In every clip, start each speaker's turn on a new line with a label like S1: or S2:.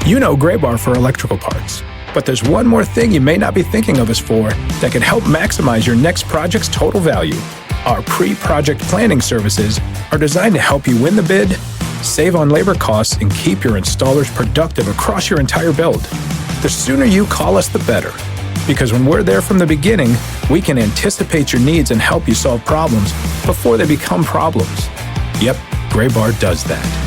S1: You know Gray Bar for electrical parts, but there's one more thing you may not be thinking of us for that can help maximize your next project's total value. Our pre-project planning services are designed to help you win the bid, save on labor costs, and keep your installers productive across your entire build. The sooner you call us, the better. Because when we're there from the beginning, we can anticipate your needs and help you solve problems before they become problems. Yep, Gray Bar does that.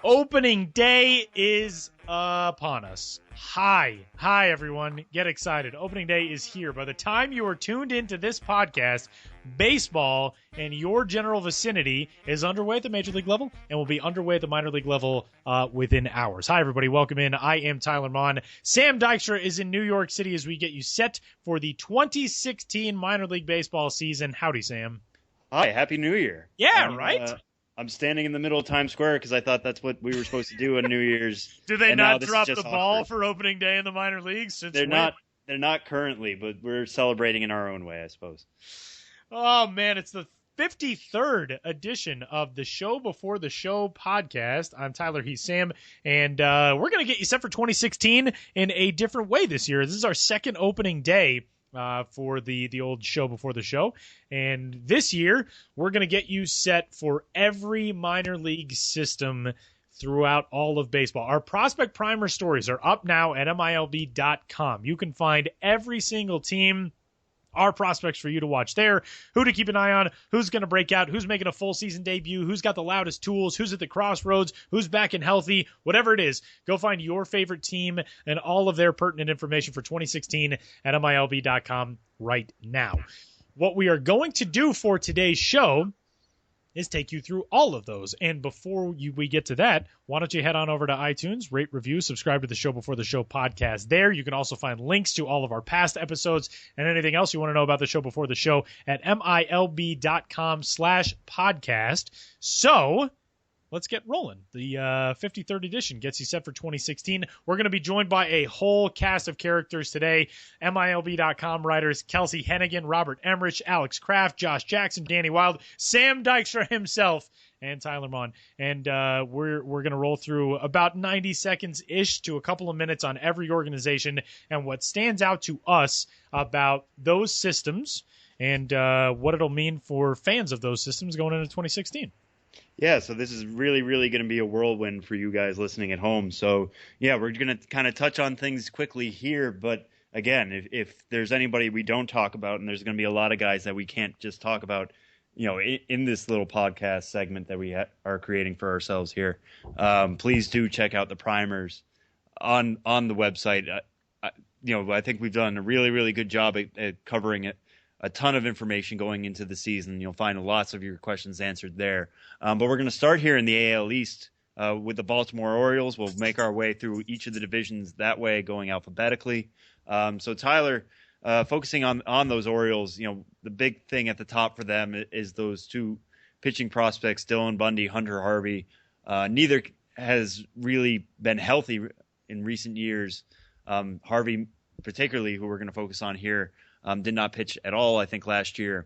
S2: Opening day is upon us. Hi, everyone. Get excited. Opening day is here. By the time you are tuned into this podcast, baseball in your general vicinity is underway at the major league level and will be underway at the minor league level within hours. Hi, everybody. Welcome in. I am Tyler Mon. Sam Dykstra is in New York City as we get you set for the 2016 minor league baseball season. Howdy, Sam.
S3: Hi, Happy New Year.
S2: Yeah, right?
S3: I'm standing in the middle of Times Square because I thought that's what we were supposed to do on New Year's.
S2: Do they not drop the ball for opening day in the minor leagues?
S3: They're not currently, but we're celebrating in our own way, I suppose.
S2: Oh, man, it's the 53rd edition of the Show Before the Show podcast. I'm Tyler, he's Sam, and we're going to get you set for 2016 in a different way this year. This is our second opening day for the old Show Before the Show. And this year, we're going to get you set for every minor league system throughout all of baseball. Our prospect primer stories are up now at MILB.com. You can find every single team, our prospects for you to watch there, who to keep an eye on, who's going to break out, who's making a full season debut, who's got the loudest tools, who's at the crossroads, who's back and healthy, whatever it is. Go find your favorite team and all of their pertinent information for 2016 at MILB.com right now. What we are going to do for today's show is take you through all of those. And before we get to that, why don't you head on over to iTunes, rate, review, subscribe to the Show Before the Show podcast there. You can also find links to all of our past episodes and anything else you want to know about the Show Before the Show at MILB.com/podcast. So let's get rolling. The 53rd edition gets you set for 2016. We're going to be joined by a whole cast of characters today. MILB.com writers Kelsey Hennigan, Robert Emmerich, Alex Kraft, Josh Jackson, Danny Wild, Sam Dykstra himself, and Tyler Mon. And we're going to roll through about 90 seconds-ish to a couple of minutes on every organization and what stands out to us about those systems and what it'll mean for fans of those systems going into 2016.
S3: Yeah, so this is really, really going to be a whirlwind for you guys listening at home. So, yeah, we're going to kind of touch on things quickly here. But, again, if there's anybody we don't talk about, and there's going to be a lot of guys that we can't just talk about, in this little podcast segment that we are creating for ourselves here, please do check out the primers on the website. I think we've done a really, really good job at covering it. A ton of information going into the season. You'll find lots of your questions answered there. But we're going to start here in the AL East with the Baltimore Orioles. We'll make our way through each of the divisions that way, going alphabetically. So Tyler, focusing on those Orioles, the big thing at the top for them is those two pitching prospects, Dylan Bundy, Hunter Harvey. Neither has really been healthy in recent years. Harvey, particularly, who we're going to focus on here, did not pitch at all, I think, last year.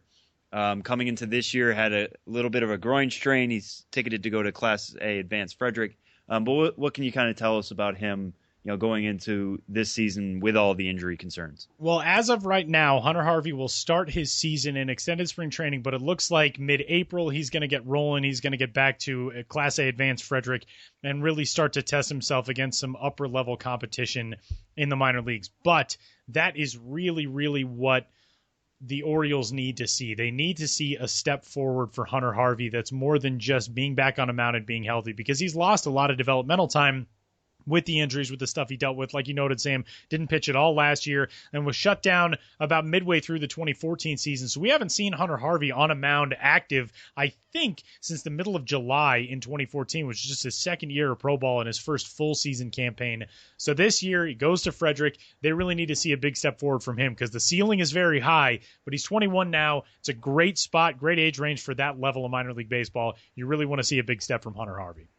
S3: Coming into this year, had a little bit of a groin strain. He's ticketed to go to Class A Advanced Frederick. But what can you kind of tell us about him, going into this season with all the injury concerns?
S2: Well, as of right now, Hunter Harvey will start his season in extended spring training, but it looks like mid-April he's going to get rolling. He's going to get back to Class A Advanced Frederick and really start to test himself against some upper-level competition in the minor leagues. But that is really, really what the Orioles need to see. They need to see a step forward for Hunter Harvey that's more than just being back on a mound and being healthy, because he's lost a lot of developmental time with the injuries, with the stuff he dealt with. Like you noted, Sam, didn't pitch at all last year and was shut down about midway through the 2014 season. So we haven't seen Hunter Harvey on a mound active, I think, since the middle of July in 2014, which is just his second year of pro ball and his first full season campaign. So this year he goes to Frederick. They really need to see a big step forward from him because the ceiling is very high, but he's 21 now. It's a great spot, great age range for that level of minor league baseball. You really want to see a big step from Hunter Harvey.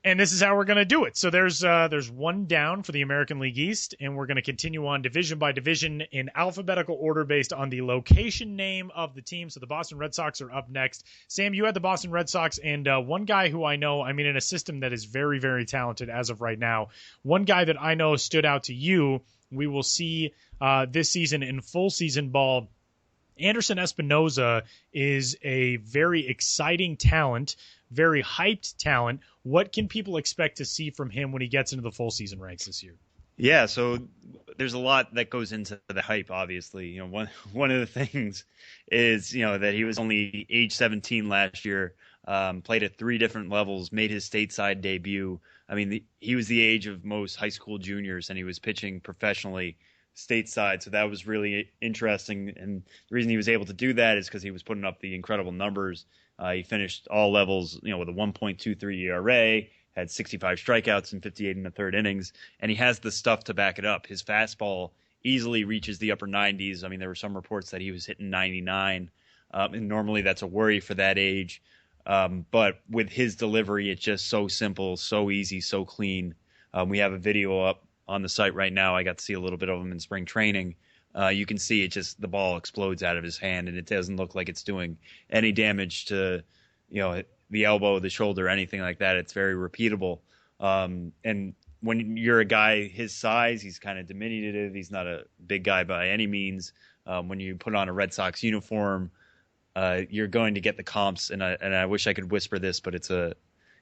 S2: And this is how we're going to do it. So there's one down for the American League East, and we're going to continue on division by division in alphabetical order based on the location name of the team. So the Boston Red Sox are up next. Sam, you had the Boston Red Sox, and one guy who I know, I mean, in a system that is very, very talented as of right now, one guy that I know stood out to you, we will see this season in full season ball. Anderson Espinoza is a very exciting talent, very hyped talent. What can people expect to see from him when he gets into the full season ranks this year?
S3: Yeah, so there's a lot that goes into the hype, obviously. You know, one of the things is, you know, that he was only age 17 last year, played at 3 different levels, made his stateside debut. I mean, he was the age of most high school juniors, and he was pitching professionally stateside, so that was really interesting. And the reason he was able to do that is because he was putting up the incredible numbers. He finished all levels, you know, with a 1.23 ERA, had 65 strikeouts and 58 in the third innings, and he has the stuff to back it up. His fastball easily reaches the upper 90s. I mean, there were some reports that he was hitting 99, and normally that's a worry for that age. But with his delivery, it's just so simple, so easy, so clean. We have a video up on the site right now. I got to see a little bit of him in spring training. You can see it just, the ball explodes out of his hand, and it doesn't look like it's doing any damage to, you know, the elbow, the shoulder, anything like that. It's very repeatable. And when you're a guy his size, he's kind of diminutive. He's not a big guy by any means. When you put on a Red Sox uniform, you're going to get the comps. And I wish I could whisper this, but it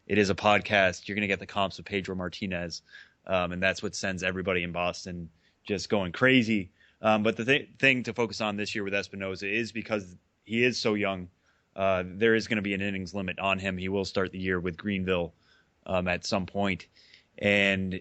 S3: is a podcast. You're going to get the comps of Pedro Martinez. And that's what sends everybody in Boston just going crazy. But the thing to focus on this year with Espinoza is because he is so young, there is going to be an innings limit on him. He will start the year with Greenville at some point. And,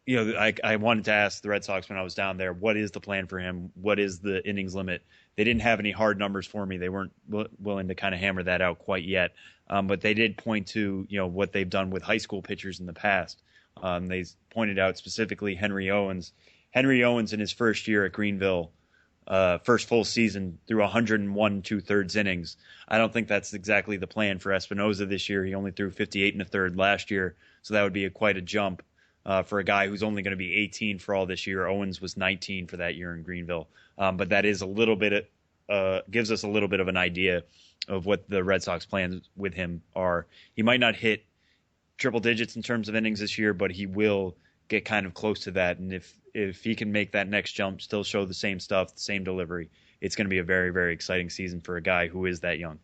S3: you know, I wanted to ask the Red Sox when I was down there, what is the plan for him? What is the innings limit? They didn't have any hard numbers for me. They weren't willing to kind of hammer that out quite yet. But they did point to, you know, what they've done with high school pitchers in the past. They pointed out specifically Henry Owens. Henry Owens in his first year at Greenville, first full season, threw 101 2/3 innings. I don't think that's exactly the plan for Espinoza this year. He only threw 58 1/3 last year, so that would be quite a jump for a guy who's only going to be 18 for all this year. Owens was 19 for that year in Greenville, but that is a little bit gives us a little bit of an idea of what the Red Sox plans with him are. He might not hit triple digits in terms of innings this year, but he will get kind of close to that. And if he can make that next jump, still show the same stuff, the same delivery, it's going to be a very, very exciting season for a guy who is that young.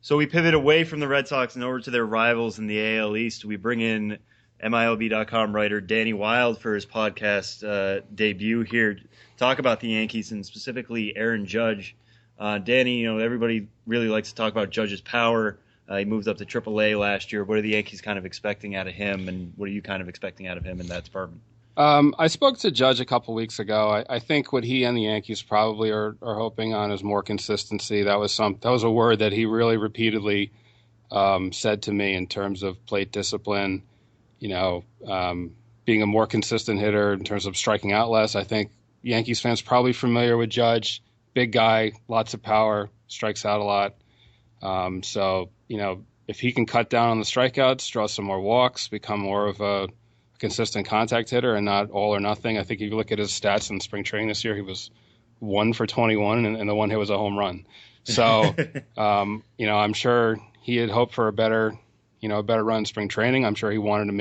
S3: So we pivot away from the Red Sox and over to their rivals in the AL East. We bring in MILB.com writer Danny Wild for his podcast debut here. Talk about the Yankees and specifically Aaron Judge. Danny, you know, everybody really likes to talk about Judge's power. He moved up to AAA last year. What are the Yankees kind of expecting out of him, and what are you kind of expecting out of him in that department?
S4: I spoke to Judge a couple weeks ago. I think what he and the Yankees probably are hoping on is more consistency. That was a word that he really repeatedly said to me in terms of plate discipline. You know, being a more consistent hitter in terms of striking out less. I think Yankees fans probably familiar with Judge. Big guy, lots of power, strikes out a lot. So, you know, if he can cut down on the strikeouts, draw some more walks, become more of a consistent contact hitter and not all or nothing. I think if you look at his stats in spring training this year, he was 1 for 21, and the one hit was a home run. So, you know, I'm sure he had hoped for a better run in spring training. I'm sure he wanted to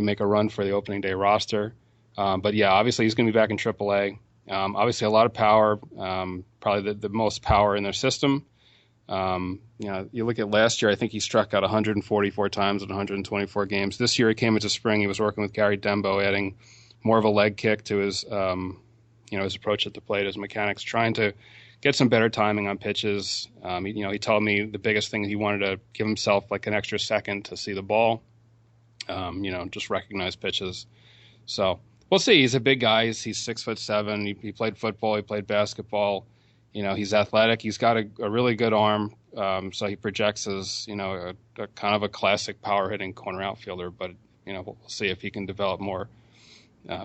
S4: make a run for the opening day roster. But yeah, obviously he's going to be back in AAA. Obviously a lot of power, probably the most power in their system. You know, you look at last year, I think he struck out 144 times in 124 games. This year he came into spring, he was working with Gary Dembo, adding more of a leg kick to his, his approach at the plate, his mechanics, trying to get some better timing on pitches. He told me the biggest thing, he wanted to give himself like an extra second to see the ball, just recognize pitches. So we'll see. He's a big guy. He's 6'7". He played football. He played basketball. You know, he's athletic. He's got a really good arm. So he projects as, a kind of a classic power hitting corner outfielder. But, we'll see if he can develop more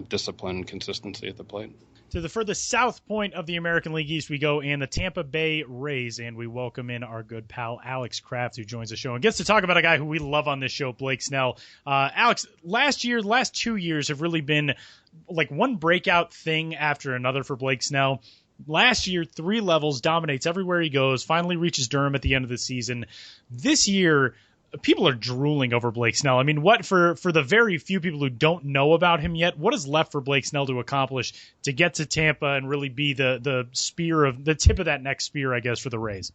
S4: discipline and consistency at the plate.
S2: To the furthest south point of the American League East we go, and the Tampa Bay Rays, and we welcome in our good pal Alex Kraft, who joins the show and gets to talk about a guy who we love on this show, Blake Snell. Alex, last 2 years have really been like one breakout thing after another for Blake Snell. Last year, 3 levels, dominates everywhere he goes, finally reaches Durham at the end of the season. This year, people are drooling over Blake Snell. I mean, what for the very few people who don't know about him yet, what is left for Blake Snell to accomplish to get to Tampa and really be the tip of that next spear, I guess, for the Rays?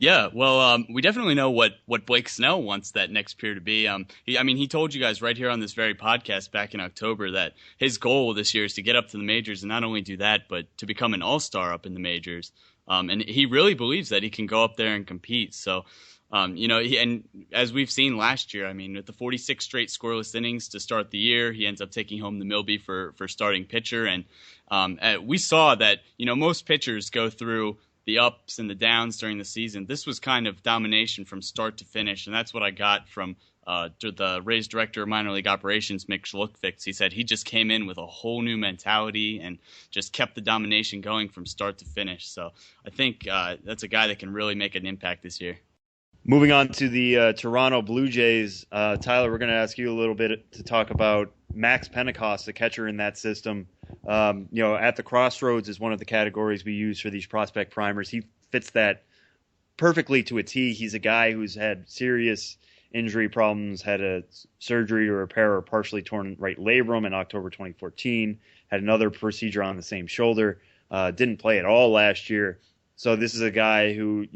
S5: Yeah, well, we definitely know what Blake Snell wants that next spear to be. He told you guys right here on this very podcast back in October that his goal this year is to get up to the majors and not only do that, but to become an all-star up in the majors. And he really believes that he can go up there and compete. So, and as we've seen last year, I mean, with the 46 straight scoreless innings to start the year, he ends up taking home the Milby for starting pitcher. And we saw that, most pitchers go through the ups and the downs during the season. This was kind of domination from start to finish, and that's what I got from the Rays director of minor league operations, Mick Schluckfix. He said he just came in with a whole new mentality and just kept the domination going from start to finish. So I think that's a guy that can really make an impact this year.
S3: Moving on to the Toronto Blue Jays, Tyler, we're going to ask you a little bit to talk about Max Pentecost, the catcher in that system. At the crossroads is one of the categories we use for these prospect primers. He fits that perfectly to a T. He's a guy who's had serious injury problems, had a surgery to repair a partially torn right labrum in October 2014, had another procedure on the same shoulder, didn't play at all last year. So this is a guy who,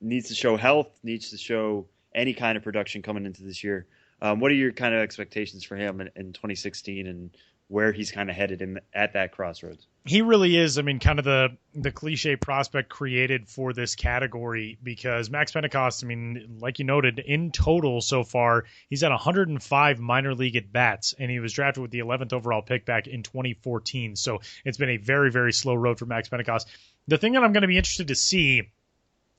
S3: needs to show health, needs to show any kind of production coming into this year. What are your kind of expectations for him in 2016 and where he's kind of headed at that crossroads?
S2: He really is, kind of the cliche prospect created for this category, because Max Pentecost, like you noted, in total so far, he's at 105 minor league at-bats, and he was drafted with the 11th overall pick back in 2014. So it's been a very, very slow road for Max Pentecost. The thing that I'm going to be interested to see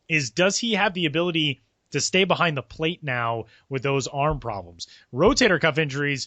S2: is, does he have the ability to stay behind the plate now with those arm problems? Rotator cuff injuries,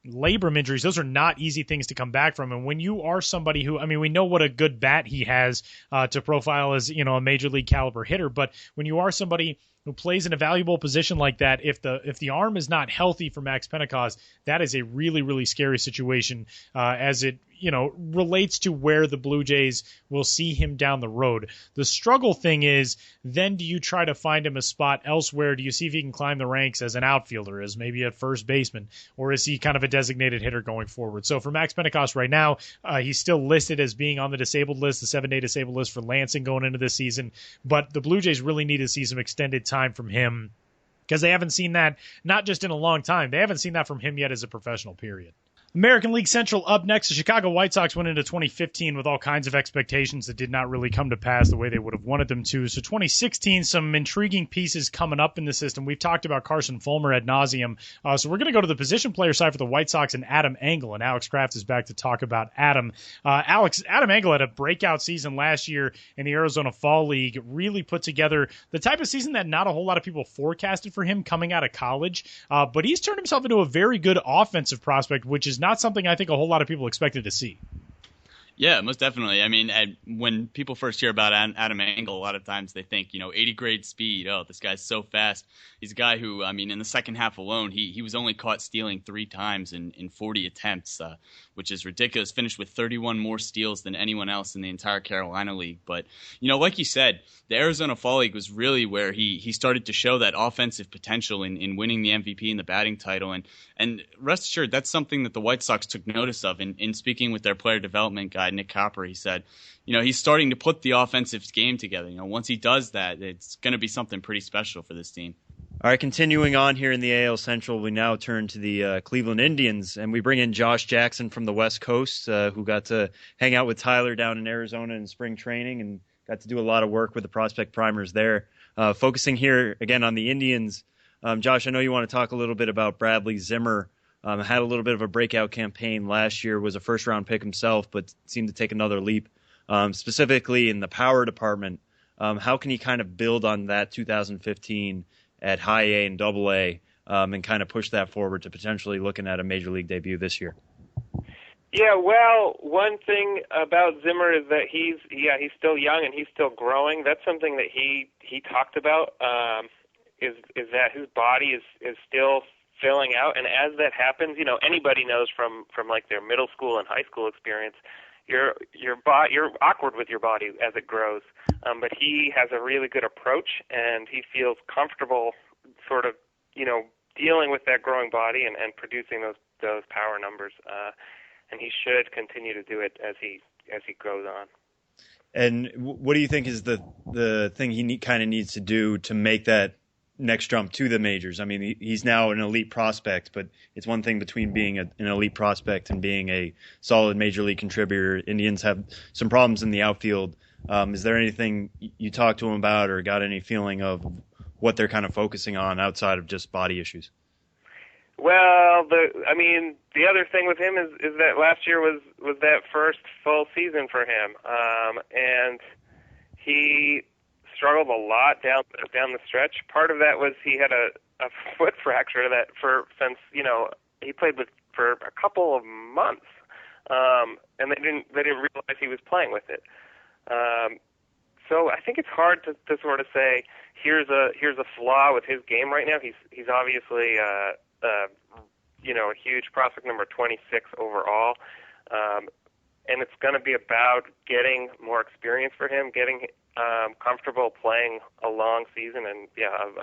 S2: labrum injuries, those are not easy things to come back from. And when you are somebody who, we know what a good bat he has to profile as, a major league caliber hitter, but when you are somebody who plays in a valuable position like that, if the arm is not healthy for Max Pentecost, that is a really, really scary situation as it relates to where the Blue Jays will see him down the road. The struggle thing is, then do you try to find him a spot elsewhere? Do you see if he can climb the ranks as an outfielder, as maybe a first baseman, or is he kind of a designated hitter going forward? So for Max Pentecost right now, he's still listed as being on the disabled list, the 7-day disabled list for Lansing going into this season, but the Blue Jays really need to see some extended time from him, because they haven't seen that, not just in a long time, they haven't seen that from him yet as a professional, period. American League Central up next. The Chicago White Sox went into 2015 with all kinds of expectations that did not really come to pass the way they would have wanted them to. So 2016, some intriguing pieces coming up in the system. We've talked about Carson Fulmer ad nauseum. So we're going to go to the position player side for the White Sox and Adam Engel. And Alex Kraft is back to talk about Adam. Adam Engel had a breakout season last year in the Arizona Fall League. Really put together the type of season that not a whole lot of people forecasted for him coming out of college. But he's turned himself into a very good offensive prospect, which is not something I think a whole lot of people expected to see.
S5: Yeah, most definitely. When people first hear about Adam Engel, a lot of times they think, 80 grade speed. Oh, this guy's so fast. He's a guy who, in the second half alone, he was only caught stealing 3 times in 40 attempts, which is ridiculous. Finished with 31 more steals than anyone else in the entire Carolina League. But, like you said, the Arizona Fall League was really where he started to show that offensive potential in winning the MVP and the batting title. And rest assured, that's something that the White Sox took notice of. In speaking with their player development guy, Nick Copper, he said, he's starting to put the offensive game together. Once he does that, it's going to be something pretty special for this team.
S3: All right, continuing on here in the AL Central, we now turn to the Cleveland Indians, and we bring in Josh Jackson from the West Coast, who got to hang out with Tyler down in Arizona in spring training and got to do a lot of work with the prospect primers there. Focusing here again on the Indians, Josh, I know you want to talk a little bit about Bradley Zimmer. Had a little bit of a breakout campaign last year, was a first-round pick himself, but seemed to take another leap, specifically in the power department. How can he kind of build on that 2015 at high A and double A and kind of push that forward to potentially looking at a major league debut this year?
S6: Yeah, well, one thing about Zimmer is that he's still young and he's still growing. That's something that he talked about. Is that his body is still filling out, and as that happens, anybody knows from like their middle school and high school experience, you're awkward with your body as it grows. But he has a really good approach, and he feels comfortable, sort of, dealing with that growing body and producing those power numbers. And he should continue to do it as he goes on.
S3: And what do you think is the thing he kind of needs to do to make that next jump to the majors? I mean, he's now an elite prospect, but it's one thing between being an elite prospect and being a solid major league contributor. Indians have some problems in the outfield. Is there anything you talked to him about or got any feeling of what they're kind of focusing on outside of just body issues?
S6: Well, the other thing with him is that last year was that first full season for him, and he struggled a lot down the stretch. Part of that was he had a foot fracture that since he played for a couple of months, and they didn't realize he was playing with it. So I think it's hard to sort of say here's a flaw with his game right now. He's obviously a huge prospect, number 26 overall, and it's going to be about getting more experience for him, getting comfortable playing a long season, and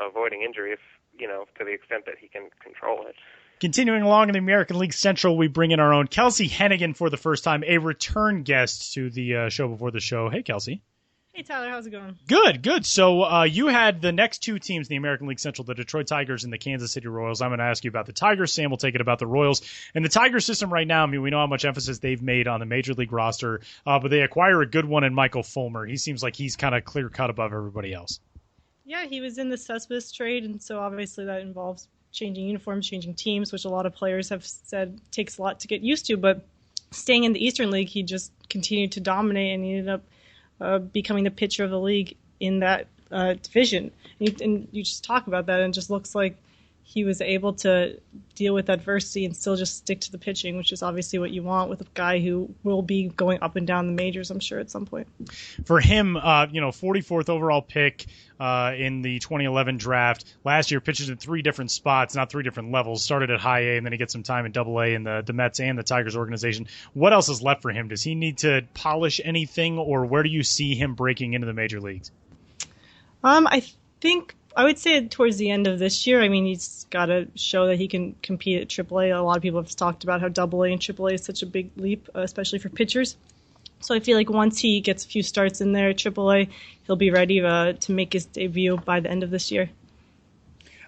S6: avoiding injury if to the extent that he can control it.
S2: Continuing along in the American League Central, we bring in our own Kelsey Hennigan for the first time, a return guest to the show before the show. Hey, Kelsey.
S7: Hey, Tyler, how's it going?
S2: Good. So you had the next two teams in the American League Central, the Detroit Tigers and the Kansas City Royals. I'm going to ask you about the Tigers. Sam will take it about the Royals. And the Tigers system right now, I mean, we know how much emphasis they've made on the Major League roster, but they acquire a good one in Michael Fulmer. He seems like he's kind of clear-cut above everybody else.
S7: Yeah, he was in the Cespedes trade, and so obviously that involves changing uniforms, changing teams, which a lot of players have said takes a lot to get used to. But staying in the Eastern League, he just continued to dominate, and he ended up becoming the pitcher of the league in that division. And you just talk about that, and it just looks like he was able to deal with adversity and still just stick to the pitching, which is obviously what you want with a guy who will be going up and down the majors, I'm sure, at some point.
S2: For him, 44th overall pick in the 2011 draft. Last year, pitches in three different spots, not three different levels. Started at high A, and then he gets some time in double A in the Mets and the Tigers organization. What else is left for him? Does he need to polish anything, or where do you see him breaking into the major leagues?
S7: I would say towards the end of this year. I mean, he's got to show that he can compete at AAA. A lot of people have talked about how AA and AAA is such a big leap, especially for pitchers. So I feel like once he gets a few starts in there at AAA, he'll be ready to make his debut by the end of this year.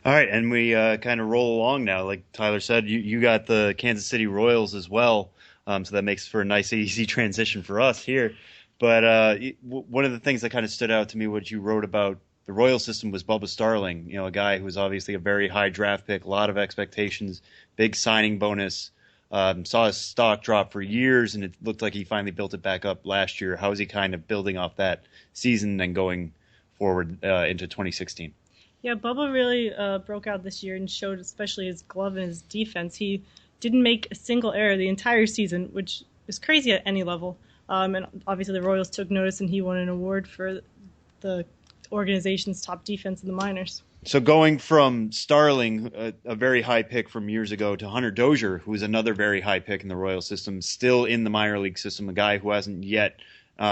S3: All right, and we kind of roll along now. Like Tyler said, you got the Kansas City Royals as well, so that makes for a nice, easy transition for us here. But one of the things that kind of stood out to me, what you wrote about the Royal system, was Bubba Starling, a guy who was obviously a very high draft pick, a lot of expectations, big signing bonus, saw his stock drop for years, and it looked like he finally built it back up last year. How is he kind of building off that season and going forward into 2016?
S7: Yeah, Bubba really broke out this year and showed especially his glove and his defense. He didn't make a single error the entire season, which is crazy at any level. And obviously the Royals took notice, and he won an award for the organization's top defense in the minors.
S3: So going from Starling, a very high pick from years ago, to Hunter Dozier, who is another very high pick in the Royal system, still in the minor league system, a guy who hasn't yet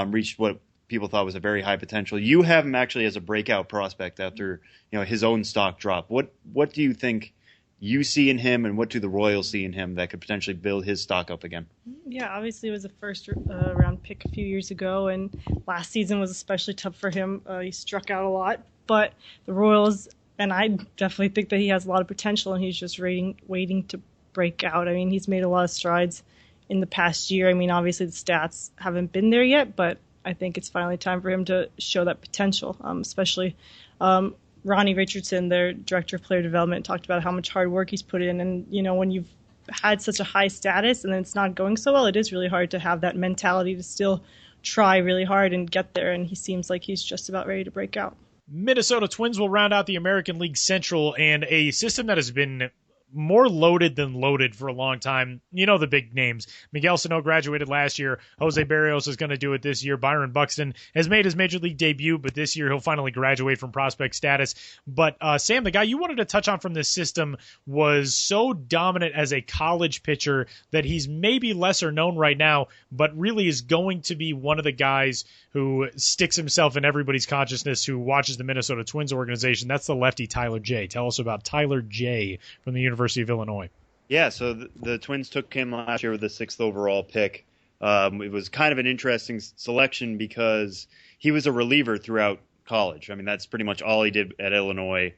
S3: reached what people thought was a very high potential. You have him actually as a breakout prospect after his own stock drop. What do you think you see in him, and what do the Royals see in him that could potentially build his stock up again?
S7: Yeah, obviously it was a first round pick a few years ago, and last season was especially tough for him. He struck out a lot, but the Royals, and I definitely think that he has a lot of potential, and he's just waiting to break out. I mean, he's made a lot of strides in the past year. I mean, obviously the stats haven't been there yet, but I think it's finally time for him to show that potential, especially Ronnie Richardson, their director of player development, talked about how much hard work he's put in. And, when you've had such a high status and then it's not going so well, it is really hard to have that mentality to still try really hard and get there. And he seems like he's just about ready to break out.
S2: Minnesota Twins will round out the American League Central, and a system that has been more loaded than loaded for a long time. You know the big names. Miguel Sano graduated last year. Jose Barrios is going to do it this year. Byron Buxton has made his major league debut, but this year he'll finally graduate from prospect status. But Sam, the guy you wanted to touch on from this system was so dominant as a college pitcher that he's maybe lesser known right now, but really is going to be one of the guys who sticks himself in everybody's consciousness who watches the Minnesota Twins organization. That's the lefty Tyler J. Tell us about Tyler J. from the University of Illinois.
S3: Yeah, so the Twins took him last year with the 6th overall pick. It was kind of an interesting selection because he was a reliever throughout college. I mean, that's pretty much all he did at Illinois.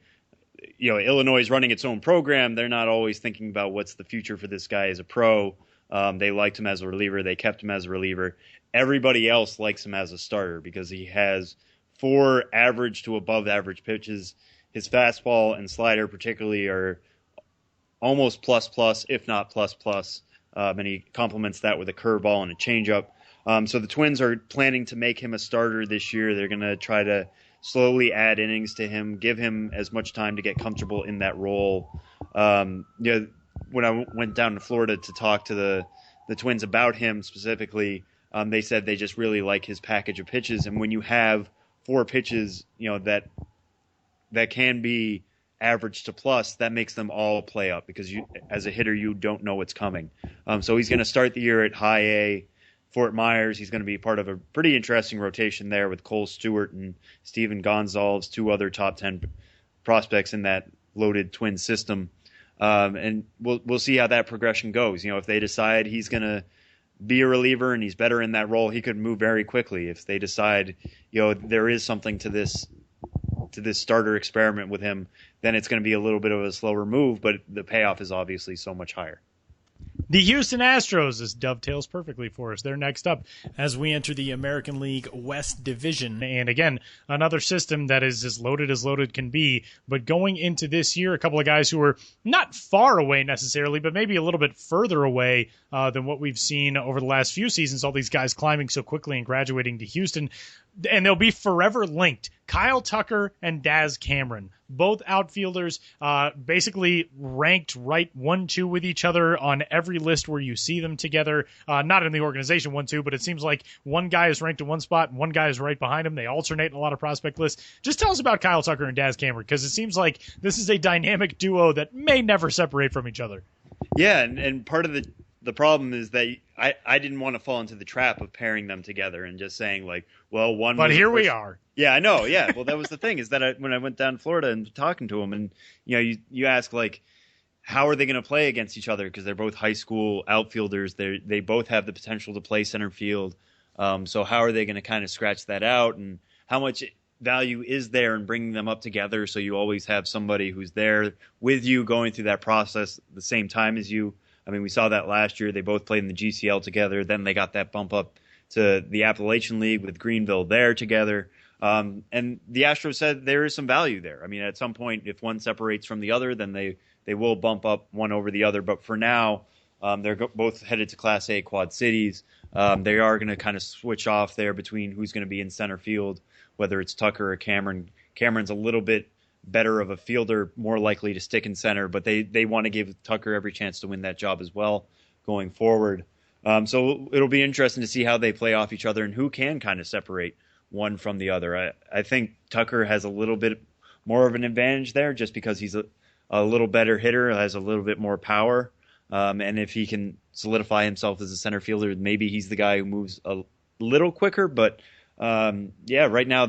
S3: You know, Illinois is running its own program. They're not always thinking about what's the future for this guy as a pro. They liked him as a reliever. They kept him as a reliever. Everybody else likes him as a starter because he has 4 average to above average pitches. His fastball and slider particularly are almost plus, if not plus. And he complements that with a curveball and a changeup. So the Twins are planning to make him a starter this year. They're going to try to slowly add innings to him, give him as much time to get comfortable in that role. You know, when I went down to Florida to talk to the Twins about him specifically, they said they just really like his package of pitches. And when you have 4 pitches, you know, that can be average to plus, that makes them all play up because you, as a hitter, you don't know what's coming. So he's going to start the year at high A, Fort Myers. He's going to be part of a pretty interesting rotation there with Cole Stewart and Steven Gonzalez, 2 other top 10 prospects in that loaded Twin system. And we'll see how that progression goes. You know, if they decide he's going to be a reliever and he's better in that role, he could move very quickly. If they decide, you know, there is something to this starter experiment with him, then it's going to be a little bit of a slower move, but the payoff is obviously so much higher.
S2: The Houston Astros, this dovetails perfectly for us. They're next up as we enter the American League West Division. And again, another system that is as loaded can be. But going into this year, a couple of guys who are not far away necessarily, but maybe a little bit further away than what we've seen over the last few seasons, all these guys climbing so quickly and graduating to Houston. And they'll be forever linked. Kyle Tucker and Daz Cameron, both outfielders, basically ranked right 1-2 with each other on every list where you see them together. Not in the organization 1-2, but it seems like one guy is ranked in one spot and one guy is right behind him. They alternate in a lot of prospect lists. Just tell us about Kyle Tucker and Daz Cameron, because it seems like this is a dynamic duo that may never separate from each other.
S3: Yeah, and part of the problem is that I didn't want to fall into the trap of pairing them together and just saying like, well, one.
S2: But here we are.
S3: Yeah, I know. Yeah, well, that was the thing is that when I went down to Florida and talking to them, and you know, you ask like, how are they going to play against each other because they're both high school outfielders. They both have the potential to play center field. So how are they going to kind of scratch that out, and how much value is there in bringing them up together so you always have somebody who's there with you going through that process at the same time as you. I mean, we saw that last year. They both played in the GCL together. Then they got that bump up to the Appalachian League with Greenville there together. And the Astros said there is some value there. I mean, at some point, if one separates from the other, then they will bump up one over the other. But for now, they're both headed to Class A Quad Cities. They are going to kind of switch off there between who's going to be in center field, whether it's Tucker or Cameron. Cameron's a little bit better of a fielder, more likely to stick in center, but they want to give Tucker every chance to win that job as well going forward. So it'll be interesting to see how they play off each other and who can kind of separate one from the other. I think Tucker has a little bit more of an advantage there just because he's a little better hitter, has a little bit more power. And if he can solidify himself as a center fielder, maybe he's the guy who moves a little quicker. But right now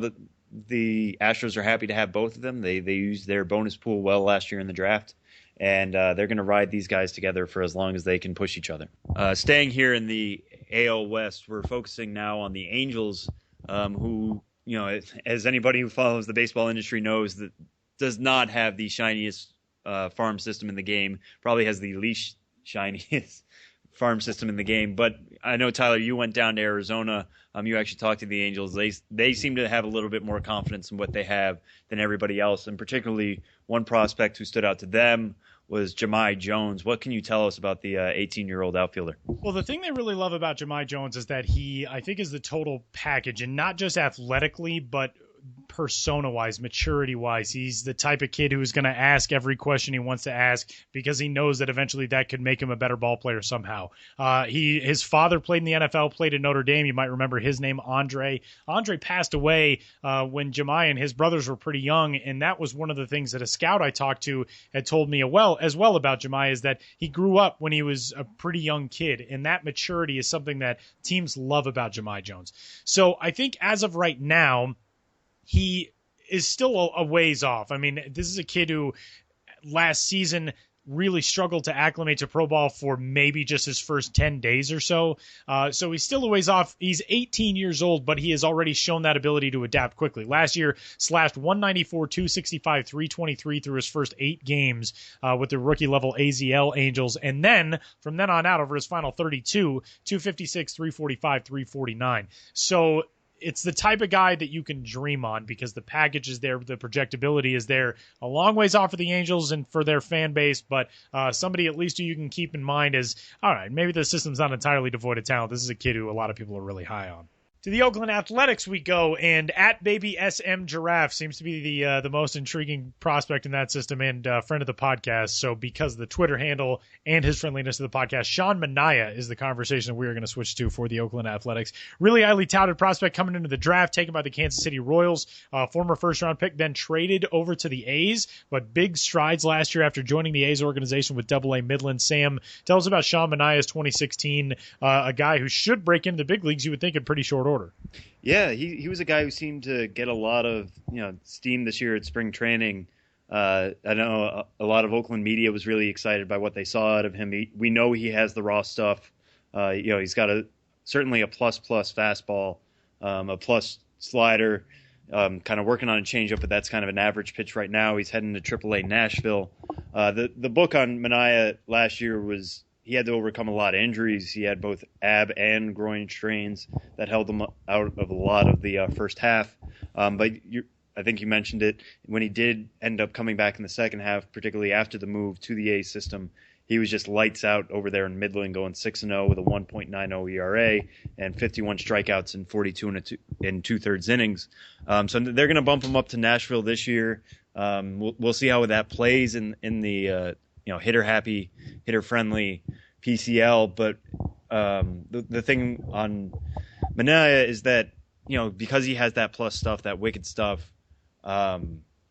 S3: the Astros are happy to have both of them. They used their bonus pool well last year in the draft, and they're going to ride these guys together for as long as they can push each other. Staying here in the AL West, we're focusing now on the Angels, who, you know, as anybody who follows the baseball industry knows, that does not have the shiniest farm system in the game, probably has the least shiniest farm system in the game. But I know, Tyler, you went down to Arizona. You actually talked to the Angels. They seem to have a little bit more confidence in what they have than everybody else, and particularly one prospect who stood out to them was Jahmai Jones. What can you tell us about the 18-year-old outfielder?
S2: Well, the thing they really love about Jahmai Jones is that he, I think, is the total package, and not just athletically, but persona-wise, maturity-wise. He's the type of kid who's going to ask every question he wants to ask because he knows that eventually that could make him a better ball player somehow. His father played in the NFL, played at Notre Dame. You might remember his name, Andre. Andre passed away when Jemiah and his brothers were pretty young, and that was one of the things that a scout I talked to had told me as well about Jemiah, is that he grew up when he was a pretty young kid, and that maturity is something that teams love about Jemiah Jones. So I think as of right now, he is still a ways off. I mean, this is a kid who last season really struggled to acclimate to pro ball for maybe just his first 10 days or so. So he's still a ways off. He's 18 years old, but he has already shown that ability to adapt quickly. Last year, slashed 194, 265, 323 through his first 8 games with the rookie level AZL Angels. And then from then on out, over his final 32, 256, 345, 349. So it's the type of guy that you can dream on because the package is there, the projectability is there, a long ways off for the Angels and for their fan base, but somebody at least who you can keep in mind is, all right, maybe the system's not entirely devoid of talent. This is a kid who a lot of people are really high on. To the Oakland Athletics we go, and at baby SM Giraffe seems to be the most intriguing prospect in that system and friend of the podcast. So because of the Twitter handle and his friendliness to the podcast, Sean Manaea is the conversation that we are going to switch to for the Oakland Athletics. Really highly touted prospect coming into the draft, taken by the Kansas City Royals, former first-round pick, then traded over to the A's, but big strides last year after joining the A's organization with AA Midland. Sam, tell us about Sean Manaea's 2016, a guy who should break into the big leagues, you would think, in pretty short order.
S3: Yeah, he was a guy who seemed to get a lot of steam this year at spring training. I know a lot of Oakland media was really excited by what they saw out of him. We know he has the raw stuff. He's got certainly a plus fastball, a plus slider. Kind of working on a changeup, but that's kind of an average pitch right now. He's heading to AAA Nashville. The book on Manaea last year was he had to overcome a lot of injuries. He had both ab and groin strains that held him out of a lot of the first half. But I think you mentioned it, when he did end up coming back in the second half, particularly after the move to the A's system, he was just lights out over there in Midland, going 6-0 with a 1.90 ERA and 51 strikeouts in 42 and 2/3 innings. So they're going to bump him up to Nashville this year. We'll see how that plays in the hitter-happy, hitter-friendly PCL. But the thing on Manaea is that, because he has that plus stuff, that wicked stuff,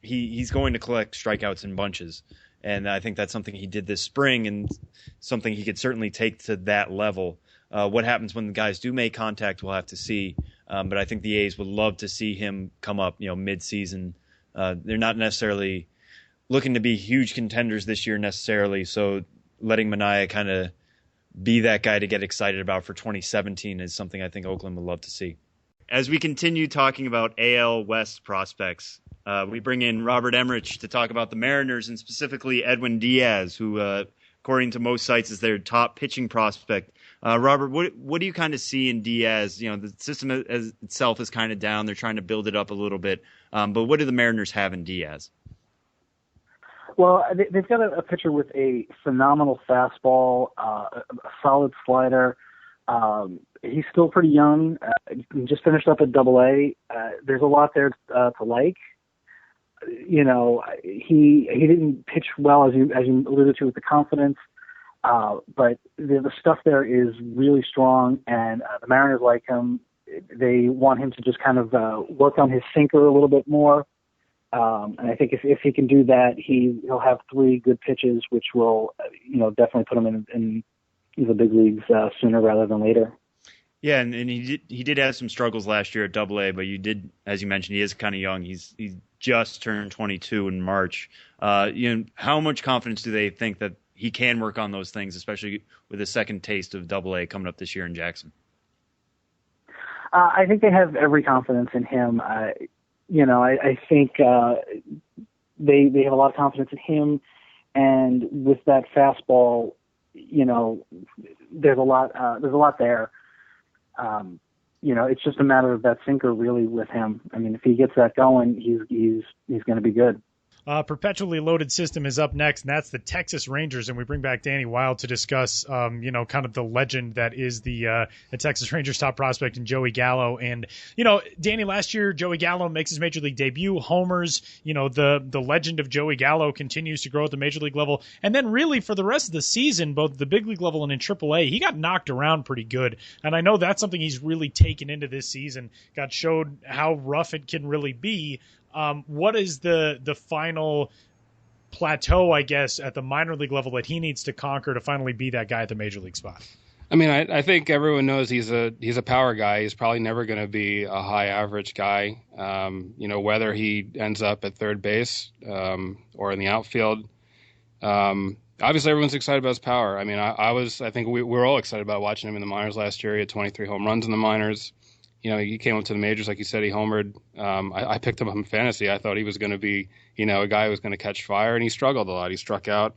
S3: he's going to collect strikeouts in bunches. And I think that's something he did this spring and something he could certainly take to that level. What happens when the guys do make contact, we'll have to see. But I think the A's would love to see him come up, mid-season. They're not necessarily looking to be huge contenders this year necessarily, so letting Manaea kind of be that guy to get excited about for 2017 is something I think Oakland would love to see. As we continue talking about AL West prospects, we bring in Robert Emmerich to talk about the Mariners and specifically Edwin Diaz, who, according to most sites, is their top pitching prospect. Robert, what do you kind of see in Diaz? The system as itself is kind of down. They're trying to build it up a little bit. But what do the Mariners have in Diaz?
S8: Well, they've got a pitcher with a phenomenal fastball, a solid slider. He's still pretty young. He just finished up at AA. There's a lot there to like. He didn't pitch well, as you alluded to, with the confidence. But the stuff there is really strong, and the Mariners like him. They want him to just kind of work on his sinker a little bit more. And I think if he can do that, he'll have 3 good pitches, which will, definitely put him in the big leagues sooner rather than later.
S3: Yeah, and he did have some struggles last year at AA, but as you mentioned, he is kind of young. He's just turned 22 in March. How much confidence do they think that he can work on those things, especially with a second taste of AA coming up this year in Jackson?
S8: I think they have every confidence in him. I think they have a lot of confidence in him, and with that fastball, there's a lot there. It's just a matter of that sinker really with him. I mean, if he gets that going, he's going to be good.
S2: perpetually loaded system is up next, and that's the Texas Rangers. And we bring back Danny Wild to discuss, kind of the legend that is the Texas Rangers top prospect in Joey Gallo. And, Danny, last year, Joey Gallo makes his major league debut, homers. The legend of Joey Gallo continues to grow at the major league level. And then really for the rest of the season, both at the big league level and in AAA, he got knocked around pretty good. And I know that's something he's really taken into this season, showed how rough it can really be. What is the final plateau, I guess, at the minor league level that he needs to conquer to finally be that guy at the major league spot?
S4: I mean, I think everyone knows he's a power guy. He's probably never going to be a high average guy. Whether he ends up at third base or in the outfield. Obviously, everyone's excited about his power. I mean, I think we were all excited about watching him in the minors last year. He had 23 home runs in the minors. He came up to the majors, like you said, he homered. I picked him up in fantasy. I thought he was going to be, a guy who was going to catch fire, and he struggled a lot. He struck out.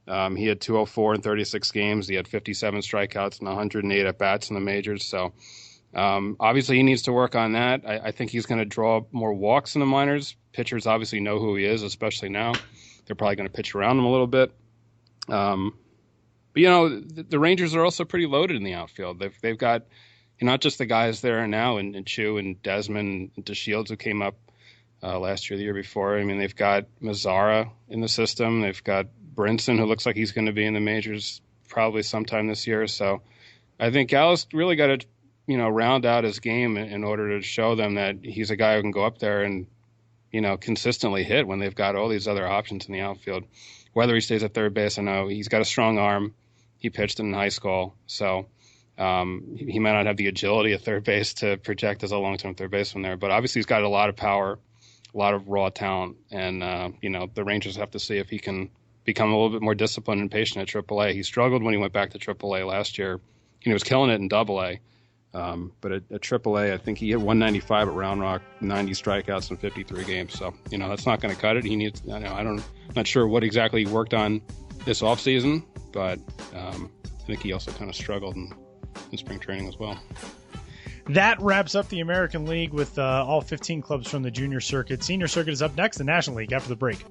S4: He had 204 in 36 games. He had 57 strikeouts and 108 at-bats in the majors. So, obviously, he needs to work on that. I think he's going to draw more walks in the minors. Pitchers obviously know who he is, especially now. They're probably going to pitch around him a little bit. But, the Rangers are also pretty loaded in the outfield. They've got not just the guys there now, and Chu and Desmond and DeShields who came up last year, the year before. I mean, they've got Mazzara in the system. They've got Brinson, who looks like he's going to be in the majors probably sometime this year. So I think Gallo's really got to, round out his game in order to show them that he's a guy who can go up there and, consistently hit when they've got all these other options in the outfield. Whether he stays at third base, I know he's got a strong arm. He pitched in high school, so he might not have the agility at third base to project as a long-term third baseman there, but obviously he's got a lot of power, a lot of raw talent, and the Rangers have to see if he can become a little bit more disciplined and patient at AAA. He struggled when he went back to AAA last year. He was killing it in AA, but at AAA, I think he hit 195 at Round Rock, 90 strikeouts in 53 games. So that's not going to cut it. He needs. I'm not sure what exactly he worked on this offseason, but I think he also kind of struggled in spring training as well.
S2: That wraps up the American League with all 15 clubs from the junior circuit. Senior circuit is up next, the National League, after the break.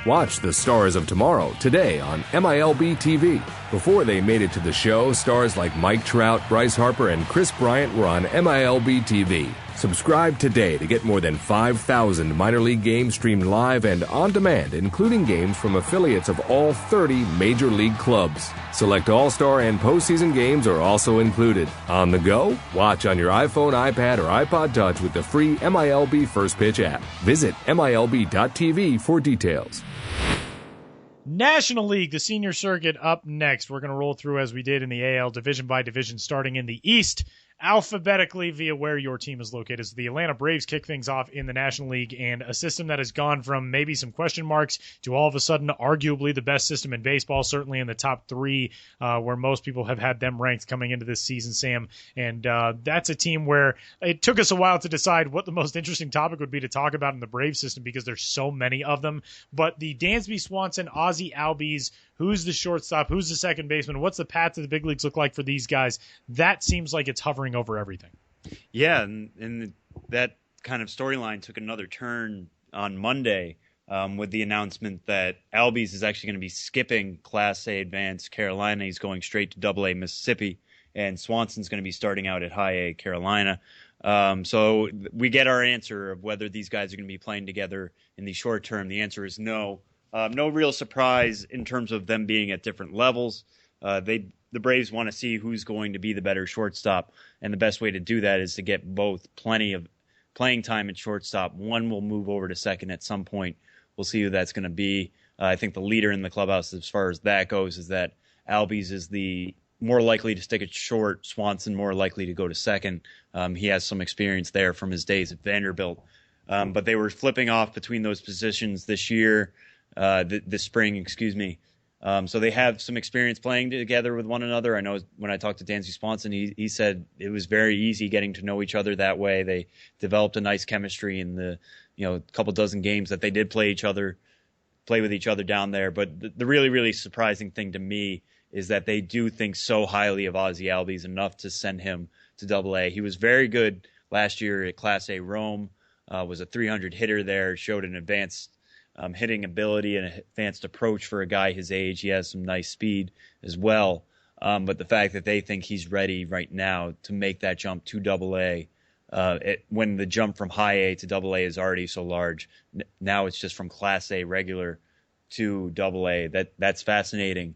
S9: Watch the Stars of Tomorrow today on MILB TV. Before they made it to the show, stars like Mike Trout, Bryce Harper, and Chris Bryant were on MILB TV. Subscribe today to get more than 5,000 minor league games streamed live and on demand, including games from affiliates of all 30 major league clubs. Select All-Star and postseason games are also included. On the go? Watch on your iPhone, iPad, or iPod Touch with the free MILB First Pitch app. Visit MILB.tv for details.
S2: National League, the senior circuit up next. We're going to roll through as we did in the AL, division by division, starting in the East, alphabetically via where your team is located. So the Atlanta Braves kick things off in the National League, and a system that has gone from maybe some question marks to all of a sudden arguably the best system in baseball, certainly in the top three, where most people have had them ranked coming into this season, Sam. And that's a team where it took us a while to decide what the most interesting topic would be to talk about in the Braves system because there's so many of them. But the Dansby Swanson, Ozzie Albies, who's the shortstop, who's the second baseman, what's the path to the big leagues look like for these guys, that seems like it's hovering over everything.
S3: Yeah, and that kind of storyline took another turn on Monday with the announcement that Albies is actually going to be skipping Class A Advanced Carolina. He's going straight to Double A Mississippi, and Swanson's going to be starting out at High A Carolina. So we get our answer of whether these guys are going to be playing together in the short term. The answer is no. No real surprise in terms of them being at different levels. The Braves want to see who's going to be the better shortstop, and the best way to do that is to get both plenty of playing time at shortstop. One will move over to second at some point. We'll see who that's going to be. I think the leader in the clubhouse as far as that goes is that Albies is the more likely to stick it short, Swanson more likely to go to second. He has some experience there from his days at Vanderbilt. But they were flipping off between those positions this year. This spring, excuse me. So they have some experience playing together with one another. I know when I talked to Dansby Swanson, he said it was very easy getting to know each other that way. They developed a nice chemistry in the couple dozen games that they did play with each other down there. But the really, really surprising thing to me is that they do think so highly of Ozzie Albies enough to send him to Double-A. He was very good last year at Class A Rome, was a 300 hitter there, showed an advanced hitting ability and an advanced approach for a guy his age. He has some nice speed as well. But the fact that they think he's ready right now to make that jump to Double-A, when the jump from High A to Double-A is already so large, now it's just from Class A regular to Double-A. That's fascinating.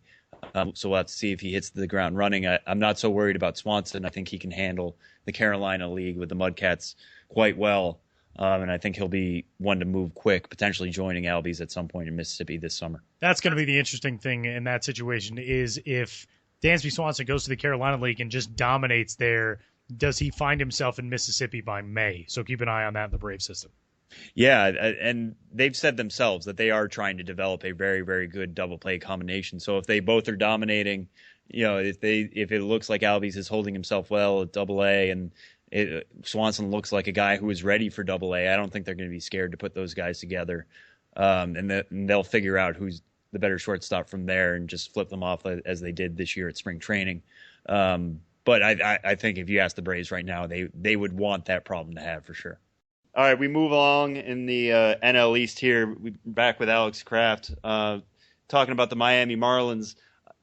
S3: So we'll have to see if he hits the ground running. I'm not so worried about Swanson. I think he can handle the Carolina League with the Mudcats quite well. And I think he'll be one to move quick, potentially joining Albies at some point in Mississippi this summer.
S2: That's going to be the interesting thing in that situation is if Dansby Swanson goes to the Carolina League and just dominates there, does he find himself in Mississippi by May? So keep an eye on that in the Brave system.
S3: Yeah, and they've said themselves that they are trying to develop a very, very good double play combination. So if they both are dominating, if it looks like Albies is holding himself well at Double-A and Swanson looks like a guy who is ready for Double-A, I don't think they're going to be scared to put those guys together. And they'll figure out who's the better shortstop from there and just flip them off as they did this year at spring training. But I think if you ask the Braves right now, they would want that problem to have for sure. All right, we move along in the NL East here. We're back with Alex Kraft talking about the Miami Marlins.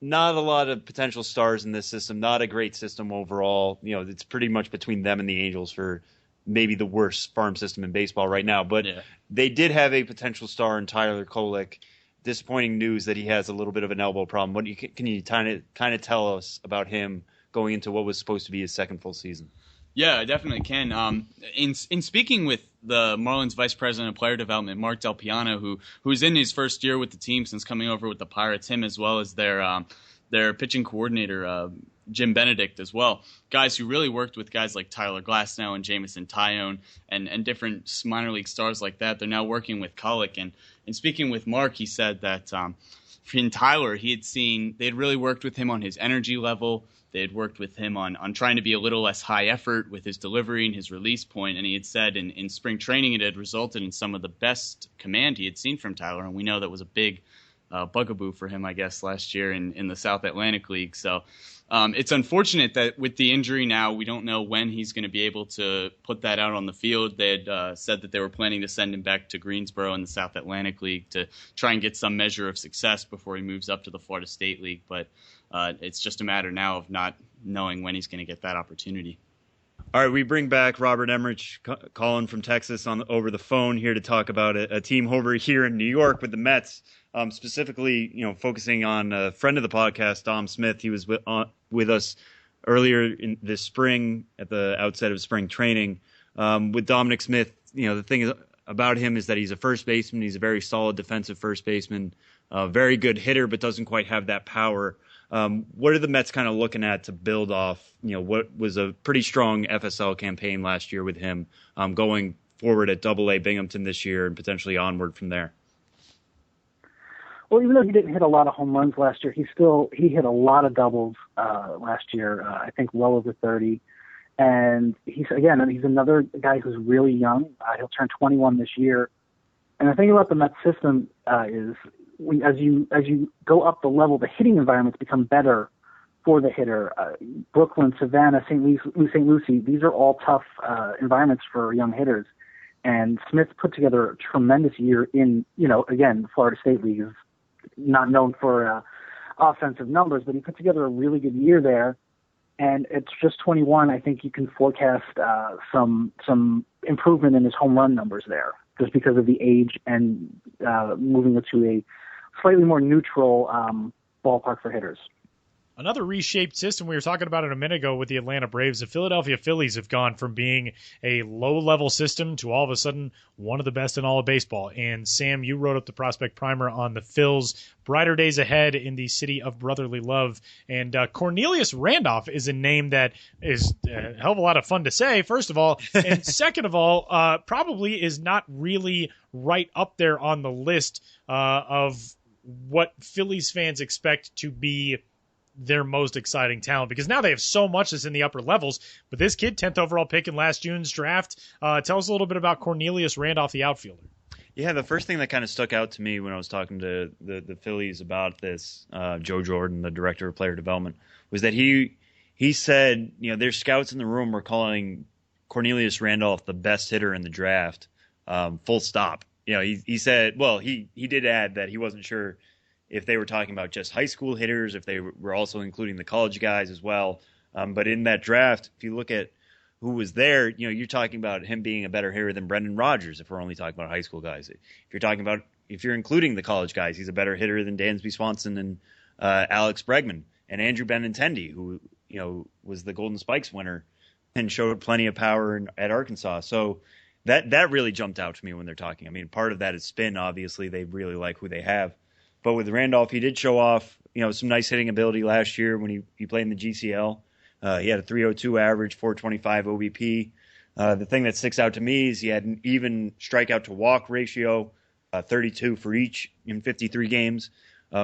S3: Not a lot of potential stars in this system. Not a great system overall. It's pretty much between them and the Angels for maybe the worst farm system in baseball right now. But They did have a potential star in Tyler Kolek. Disappointing news that he has a little bit of an elbow problem. Can you kind of tell us about him going into what was supposed to be his second full season?
S5: Yeah, I definitely can. In speaking with the Marlins Vice President of Player Development, Mark Del Piano, who's in his first year with the team since coming over with the Pirates, him as well as their pitching coordinator, Jim Benedict as well. Guys who really worked with guys like Tyler Glasnow and Jamison Tyone and different minor league stars like that. They're now working with Kolek. And speaking with Mark, he said that in Tyler, they had really worked with him on his energy level. They had worked with him on trying to be a little less high effort with his delivery and his release point. And he had said in spring training it had resulted in some of the best command he had seen from Tyler. And we know that was a big bugaboo for him, I guess, last year in the South Atlantic League. So it's unfortunate that with the injury now, we don't know when he's going to be able to put that out on the field. They had said that they were planning to send him back to Greensboro in the South Atlantic League to try and get some measure of success before he moves up to the Florida State League. But it's just a matter now of not knowing when he's going to get that opportunity.
S3: All right, we bring back Robert Emmerich calling from Texas over the phone here to talk about a team over here in New York with the Mets. Specifically, focusing on a friend of the podcast, Dom Smith. He was with us earlier in this spring at the outset of spring training. With Dominic Smith, the thing about him is that he's a first baseman. He's a very solid defensive first baseman, very good hitter, but doesn't quite have that power. What are the Mets kind of looking at to build off, what was a pretty strong FSL campaign last year with him, going forward at Double-A Binghamton this year and potentially onward from there?
S8: Well, even though he didn't hit a lot of home runs last year, he hit a lot of doubles last year. I think well over 30. And he's another guy who's really young. He'll turn 21 this year. And the thing about the Mets system is as you go up the level, the hitting environments become better for the hitter. Brooklyn, Savannah, St. Lucie, these are all tough environments for young hitters. And Smith put together a tremendous year in, again, the Florida State League is not known for offensive numbers, but he put together a really good year there. And it's just 21. I think you can forecast some improvement in his home run numbers there, just because of the age and moving it to a slightly more neutral ballpark for hitters.
S2: Another reshaped system we were talking about it a minute ago with the Atlanta Braves. The Philadelphia Phillies have gone from being a low-level system to all of a sudden one of the best in all of baseball. And Sam, you wrote up the prospect primer on the Phils. Brighter days ahead in the city of brotherly love. And Cornelius Randolph is a name that is a hell of a lot of fun to say, first of all. And second of all, probably is not really right up there on the list of what Phillies fans expect to be their most exciting talent, because now they have so much that's in the upper levels. But this kid, 10th overall pick in last June's draft, tell us a little bit about Cornelius Randolph, the outfielder.
S3: Yeah, the first thing that kind of stuck out to me when I was talking to the Phillies about this, Joe Jordan, the director of player development, was that he said, their scouts in the room were calling Cornelius Randolph the best hitter in the draft, full stop. He said, well, he did add that he wasn't sure if they were talking about just high school hitters, if they were also including the college guys as well. But in that draft, if you look at who was there, you're talking about him being a better hitter than Brendan Rodgers if we're only talking about high school guys. If you're including the college guys, he's a better hitter than Dansby Swanson and Alex Bregman and Andrew Benintendi, who was the Golden Spikes winner and showed plenty of power at Arkansas. So that really jumped out to me when they're talking. I mean, part of that is spin. Obviously, they really like who they have. But with Randolph, he did show off some nice hitting ability last year when he played in the GCL. He had a 302 average, 425 OBP. The thing that sticks out to me is he had an even strikeout to walk ratio, 32 for each in 53 games.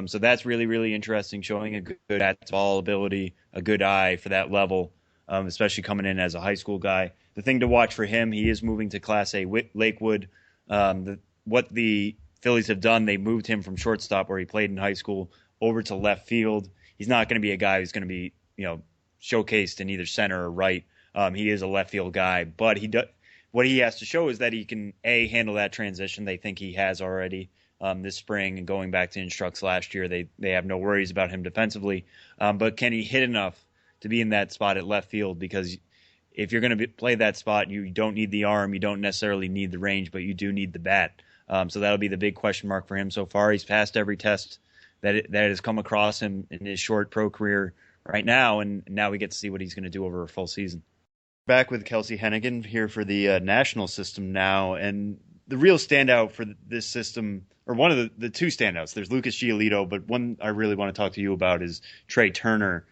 S3: So that's really, really interesting, showing a good ball ability, a good eye for that level, especially coming in as a high school guy. The thing to watch for him, he is moving to Class A Lakewood. What the Phillies have done, they moved him from shortstop where he played in high school over to left field. He's not going to be a guy who's going to be, showcased in either center or right. He is a left field guy, but what he has to show is that he can handle that transition. They think he has already this spring, and going back to instructs last year, they have no worries about him defensively. But can he hit enough to be in that spot at left field? Because if you're going to play that spot, you don't need the arm, you don't necessarily need the range, but you do need the bat. So that'll be the big question mark for him so far. He's passed every test that has come across him in his short pro career right now, and now we get to see what he's going to do over a full season. Back with Kelsey Hennigan here for the national system now, and the real standout for this system, or one of the two standouts, there's Lucas Giolito, but one I really want to talk to you about is Trey Turner.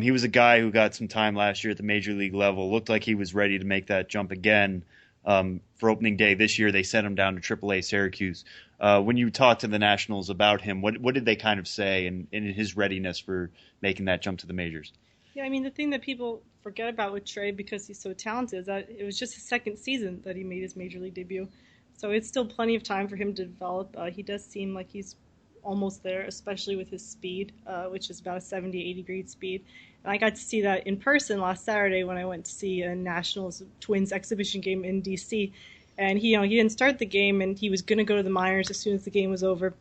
S3: He was a guy who got some time last year at the major league level, looked like he was ready to make that jump again. For opening day this year, they sent him down to AAA Syracuse. When you talked to the Nationals about him, what did they kind of say in his readiness for making that jump to the majors?
S7: Yeah, I mean, the thing that people forget about with Trey, because he's so talented, is that it was just his second season that he made his major league debut. So it's still plenty of time for him to develop. He does seem like he's almost there, especially with his speed, which is about a 70, 80 grade speed. And I got to see that in person last Saturday when I went to see a Nationals Twins exhibition game in D.C. And he didn't start the game, and he was going to go to the minors as soon as the game was over.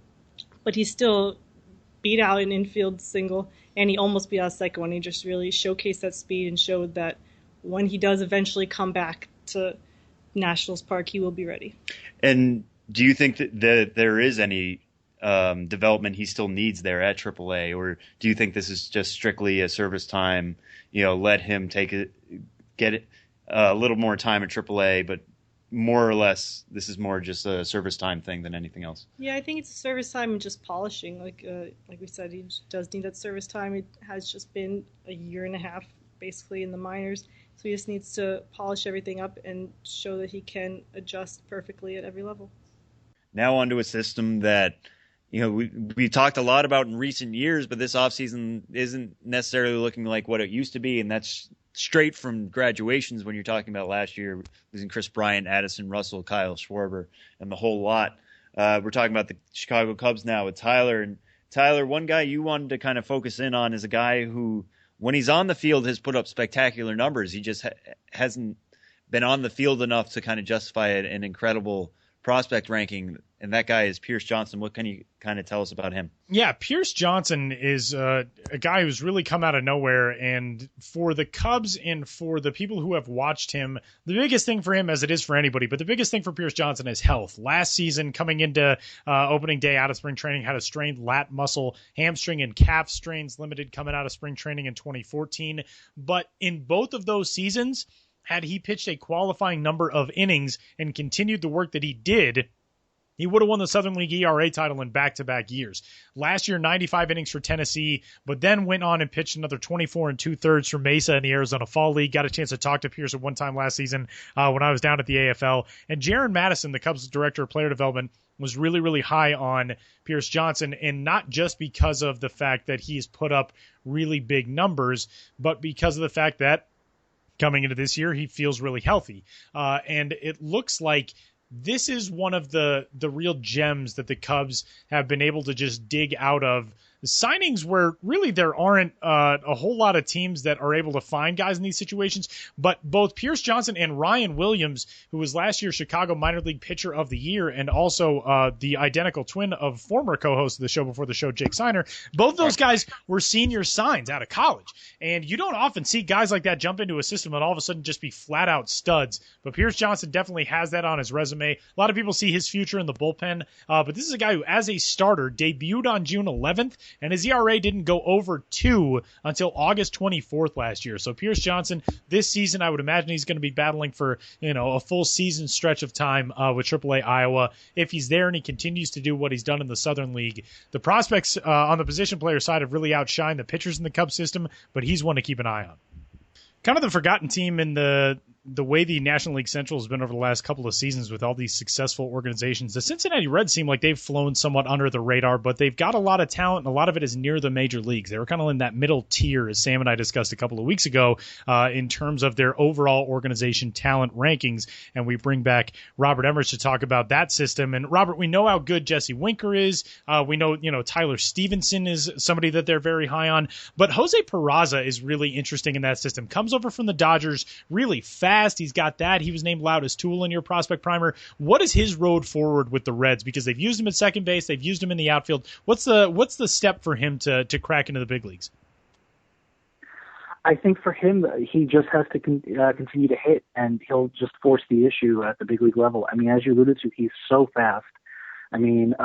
S7: But he still beat out an infield single, and he almost beat out a second one. He just really showcased that speed and showed that when he does eventually come back to Nationals Park, he will be ready.
S3: And do you think that there is any development he still needs there at AAA, or do you think this is just strictly a service time? Let him get a little more time at AAA, but more or less this is more just a service time thing than anything else.
S7: Yeah, I think it's service time and just polishing. Like we said, he does need that service time. It has just been a year and a half basically in the minors, so he just needs to polish everything up and show that he can adjust perfectly at every level. Now
S3: onto a system that we talked a lot about in recent years, but this offseason isn't necessarily looking like what it used to be, and that's straight from graduations when you're talking about last year, losing Chris Bryant, Addison Russell, Kyle Schwarber, and the whole lot. We're talking about the Chicago Cubs now with Tyler. And Tyler, one guy you wanted to kind of focus in on is a guy who, when he's on the field, has put up spectacular numbers. He just hasn't been on the field enough to kind of justify an incredible prospect ranking, and that guy is Pierce Johnson. What can you kind of tell us about him?
S2: Yeah, Pierce Johnson is a guy who's really come out of nowhere, and for the Cubs and for the people who have watched him, the biggest thing for him, as it is for anybody, but the biggest thing for Pierce Johnson is health. Last season, coming into opening day out of spring training, had a strained lat muscle, hamstring, and calf strains limited coming out of spring training in 2014, but in both of those seasons, had he pitched a qualifying number of innings and continued the work that he did, he would have won the Southern League ERA title in back-to-back years. Last year, 95 innings for Tennessee, but then went on and pitched another 24 2/3 for Mesa in the Arizona Fall League. Got a chance to talk to Pierce at one time last season when I was down at the AFL. And Jaron Madison, the Cubs director of player development, was really, really high on Pierce Johnson, and not just because of the fact that he's put up really big numbers, but because of the fact that coming into this year, he feels really healthy. And it looks like this is one of the real gems that the Cubs have been able to just dig out of signings where really there aren't a whole lot of teams that are able to find guys in these situations. But both Pierce Johnson and Ryan Williams, who was last year's Chicago Minor League Pitcher of the Year and also the identical twin of former co-host of the show before the show, Jake Seiner, both those guys were senior signs out of college. And you don't often see guys like that jump into a system and all of a sudden just be flat out studs. But Pierce Johnson definitely has that on his resume. A lot of people see his future in the bullpen. But this is a guy who, as a starter, debuted on June 11th, and his ERA didn't go over 2 until August 24th last year. So Pierce Johnson, this season, I would imagine he's going to be battling for, a full season stretch of time with AAA Iowa. If he's there and he continues to do what he's done in the Southern League, the prospects on the position player side have really outshined the pitchers in the Cubs system, but he's one to keep an eye on. Kind of the forgotten team in the way the National League Central has been over the last couple of seasons with all these successful organizations. The Cincinnati Reds seem like they've flown somewhat under the radar, but they've got a lot of talent, and a lot of it is near the major leagues. They were kind of in that middle tier, as Sam and I discussed a couple of weeks ago, in terms of their overall organization talent rankings. And we bring back Robert Emmerich to talk about that system. And Robert, we know how good Jesse Winker is. We know, Tyler Stevenson is somebody that they're very high on. But Jose Peraza is really interesting in that system. Comes over from the Dodgers really fast. He's got that. He was named loudest tool in your prospect primer. What is his road forward with the Reds? Because they've used him at second base, they've used him in the outfield. What's the step for him to crack into the big leagues?
S8: I think for him, he just has to continue to hit, and he'll just force the issue at the big league level. I mean, as you alluded to, he's so fast. I mean,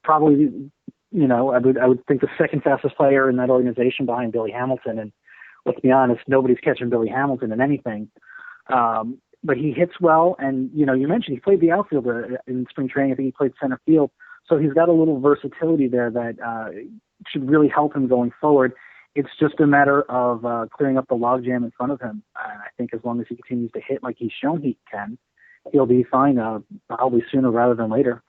S8: probably, I would think the second fastest player in that organization behind Billy Hamilton. And let's be honest, nobody's catching Billy Hamilton in anything. But he hits well, and you mentioned he played the outfield in spring training. I think he played center field, so he's got a little versatility there that should really help him going forward. It's just a matter of clearing up the logjam in front of him. And I think as long as he continues to hit like he's shown he can, he'll be fine, probably sooner rather than later.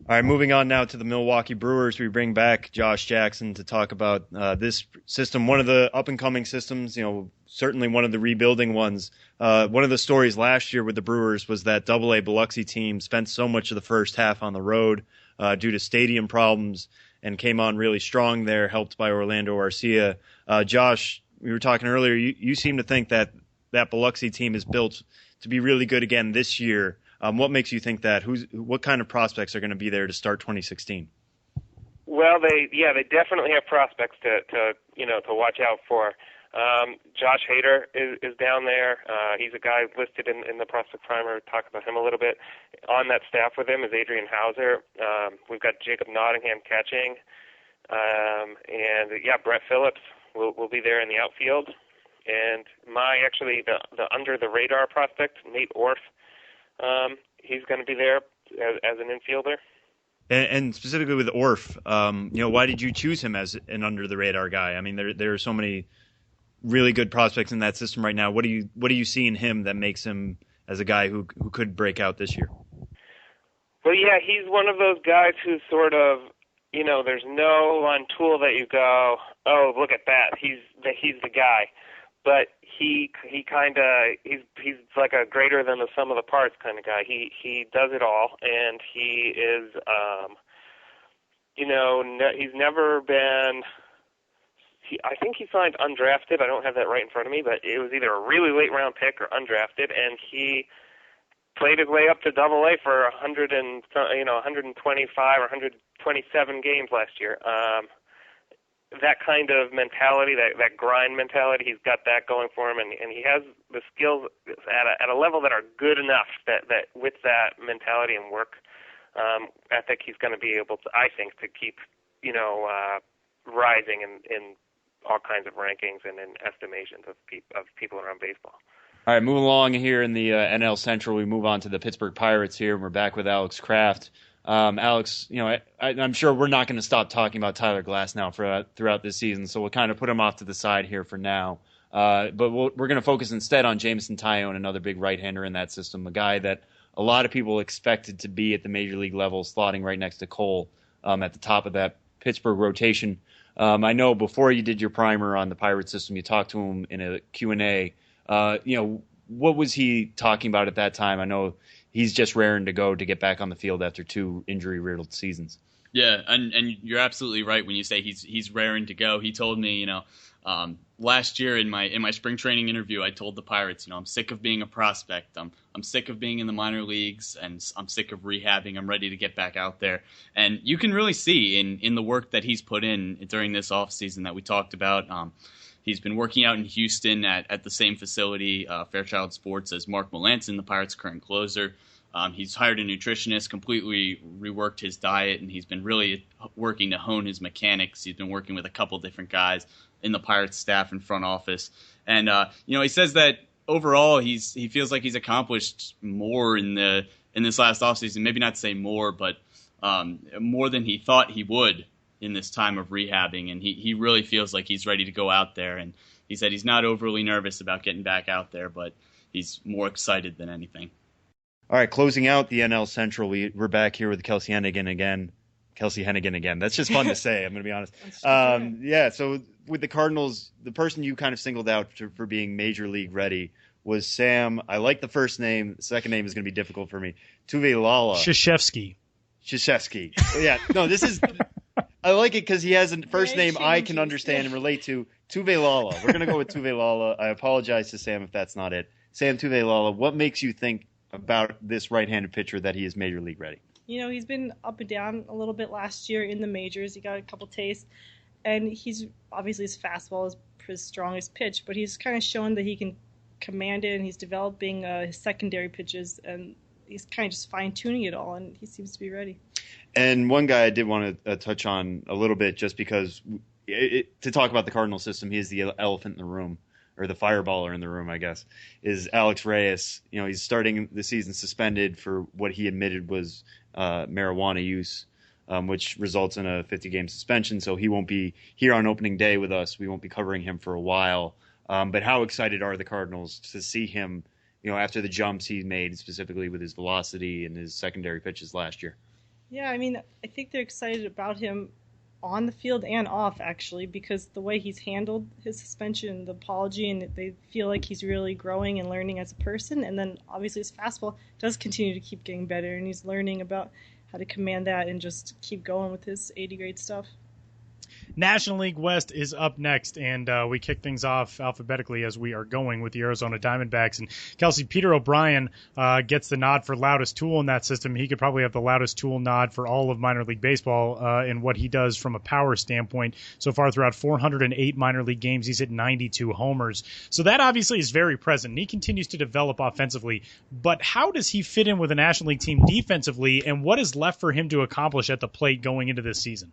S3: All right, moving on now to the Milwaukee Brewers. We bring back Josh Jackson to talk about this system, one of the up-and-coming systems, certainly one of the rebuilding ones. One of the stories last year with the Brewers was that AA Biloxi team spent so much of the first half on the road due to stadium problems and came on really strong there, helped by Orlando Arcia. Josh, we were talking earlier, you seem to think that Biloxi team is built to be really good again this year. What makes you think that? What kind of prospects are going to be there to start 2016?
S6: Well, they definitely have prospects to watch out for. Josh Hader is down there. He's a guy listed in the prospect primer. Talk about him a little bit. On that staff with him is Adrian Hauser. We've got Jacob Nottingham catching, and Brett Phillips will be there in the outfield. And the under the radar prospect, Nate Orff. He's going to be there as an infielder.
S3: And specifically with Orff, why did you choose him as an under-the-radar guy? I mean, there are so many really good prospects in that system right now. What do you see in him that makes him as a guy who could break out this year?
S6: Well, yeah, he's one of those guys who's sort of, there's no one tool that you go, oh, look at that, he's the guy. But he's like a greater than the sum of the parts kind of guy. He does it all, and he is, he's never been. I think he signed undrafted. I don't have that right in front of me, but it was either a really late round pick or undrafted, and he played his way up to AA for 125 or 127 games last year. That kind of mentality, that grind mentality, he's got that going for him, and he has the skills at a level that are good enough that with that mentality and work ethic, he's going to be able to, I think, to keep rising in all kinds of rankings and in estimations of people around baseball.
S3: All right, moving along here in the NL Central, we move on to the Pittsburgh Pirates here, and we're back with Alex Kraft. Alex, I'm sure we're not going to stop talking about Tyler Glasnow throughout this season, so we'll kind of put him off to the side here for now. But we're going to focus instead on Jameson Taillon, another big right-hander in that system, a guy that a lot of people expected to be at the major league level, slotting right next to Cole at the top of that Pittsburgh rotation. I know before you did your primer on the Pirate system, you talked to him in a Q&A. What was he talking about at that time? I know he's just raring to go to get back on the field after 2 injury-riddled seasons.
S5: Yeah, and you're absolutely right when you say he's raring to go. He told me, last year in my spring training interview, I told the Pirates, I'm sick of being a prospect. I'm sick of being in the minor leagues, and I'm sick of rehabbing. I'm ready to get back out there. And you can really see in the work that he's put in during this offseason that we talked about. He's been working out in Houston at the same facility, Fairchild Sports, as Mark Melanson, the Pirates' current closer. He's hired a nutritionist, completely reworked his diet, and he's been really working to hone his mechanics. He's been working with a couple different guys in the Pirates staff and front office. And, he says that overall he feels like he's accomplished more in this last offseason. Maybe not say more, but more than he thought he would in this time of rehabbing. And he really feels like he's ready to go out there. And he said he's not overly nervous about getting back out there, but he's more excited than anything.
S3: All right, closing out the NL Central, we're back here with Kelsey Hennigan again. That's just fun to say, I'm going to be honest. So with the Cardinals, the person you kind of singled out for being major league ready was Sam. I like the first name. The second name is going to be difficult for me. Tuivailala. Krzyzewski. Yeah, no, this is – I like it because he has a first name I can understand and relate to. Tuivailala. We're going to go with Tuivailala. I apologize to Sam if that's not it. Sam Tuivailala, what makes you think about this right-handed pitcher that he is major league ready?
S7: He's been up and down a little bit last year in the majors. He got a couple tastes, and he's obviously his fastball is his strongest pitch, but he's kind of shown that he can command it, and he's developing his secondary pitches, and he's kind of just fine-tuning it all, and he seems to be ready.
S3: And one guy I did want to touch on a little bit, just because to talk about the Cardinal system, he is the elephant in the room, or the fireballer in the room, I guess, is Alex Reyes. He's starting the season suspended for what he admitted was marijuana use, which results in a 50-game suspension. So he won't be here on opening day with us. We won't be covering him for a while. But how excited are the Cardinals to see him, after the jumps he made, specifically with his velocity and his secondary pitches last year?
S7: Yeah, I think they're excited about him on the field and off, actually, because the way he's handled his suspension, the apology, and they feel like he's really growing and learning as a person. And then obviously his fastball does continue to keep getting better, and he's learning about how to command that and just keep going with his 80 grade stuff.
S2: National League West is up next, and we kick things off alphabetically as we are going with the Arizona Diamondbacks. And Kelsey, Peter O'Brien gets the nod for loudest tool in that system. He could probably have the loudest tool nod for all of minor league baseball in what he does from a power standpoint. So far throughout 408 minor league games, he's hit 92 homers. So that obviously is very present, and he continues to develop offensively. But how does he fit in with a National League team defensively, and what is left for him to accomplish at the plate going into this season?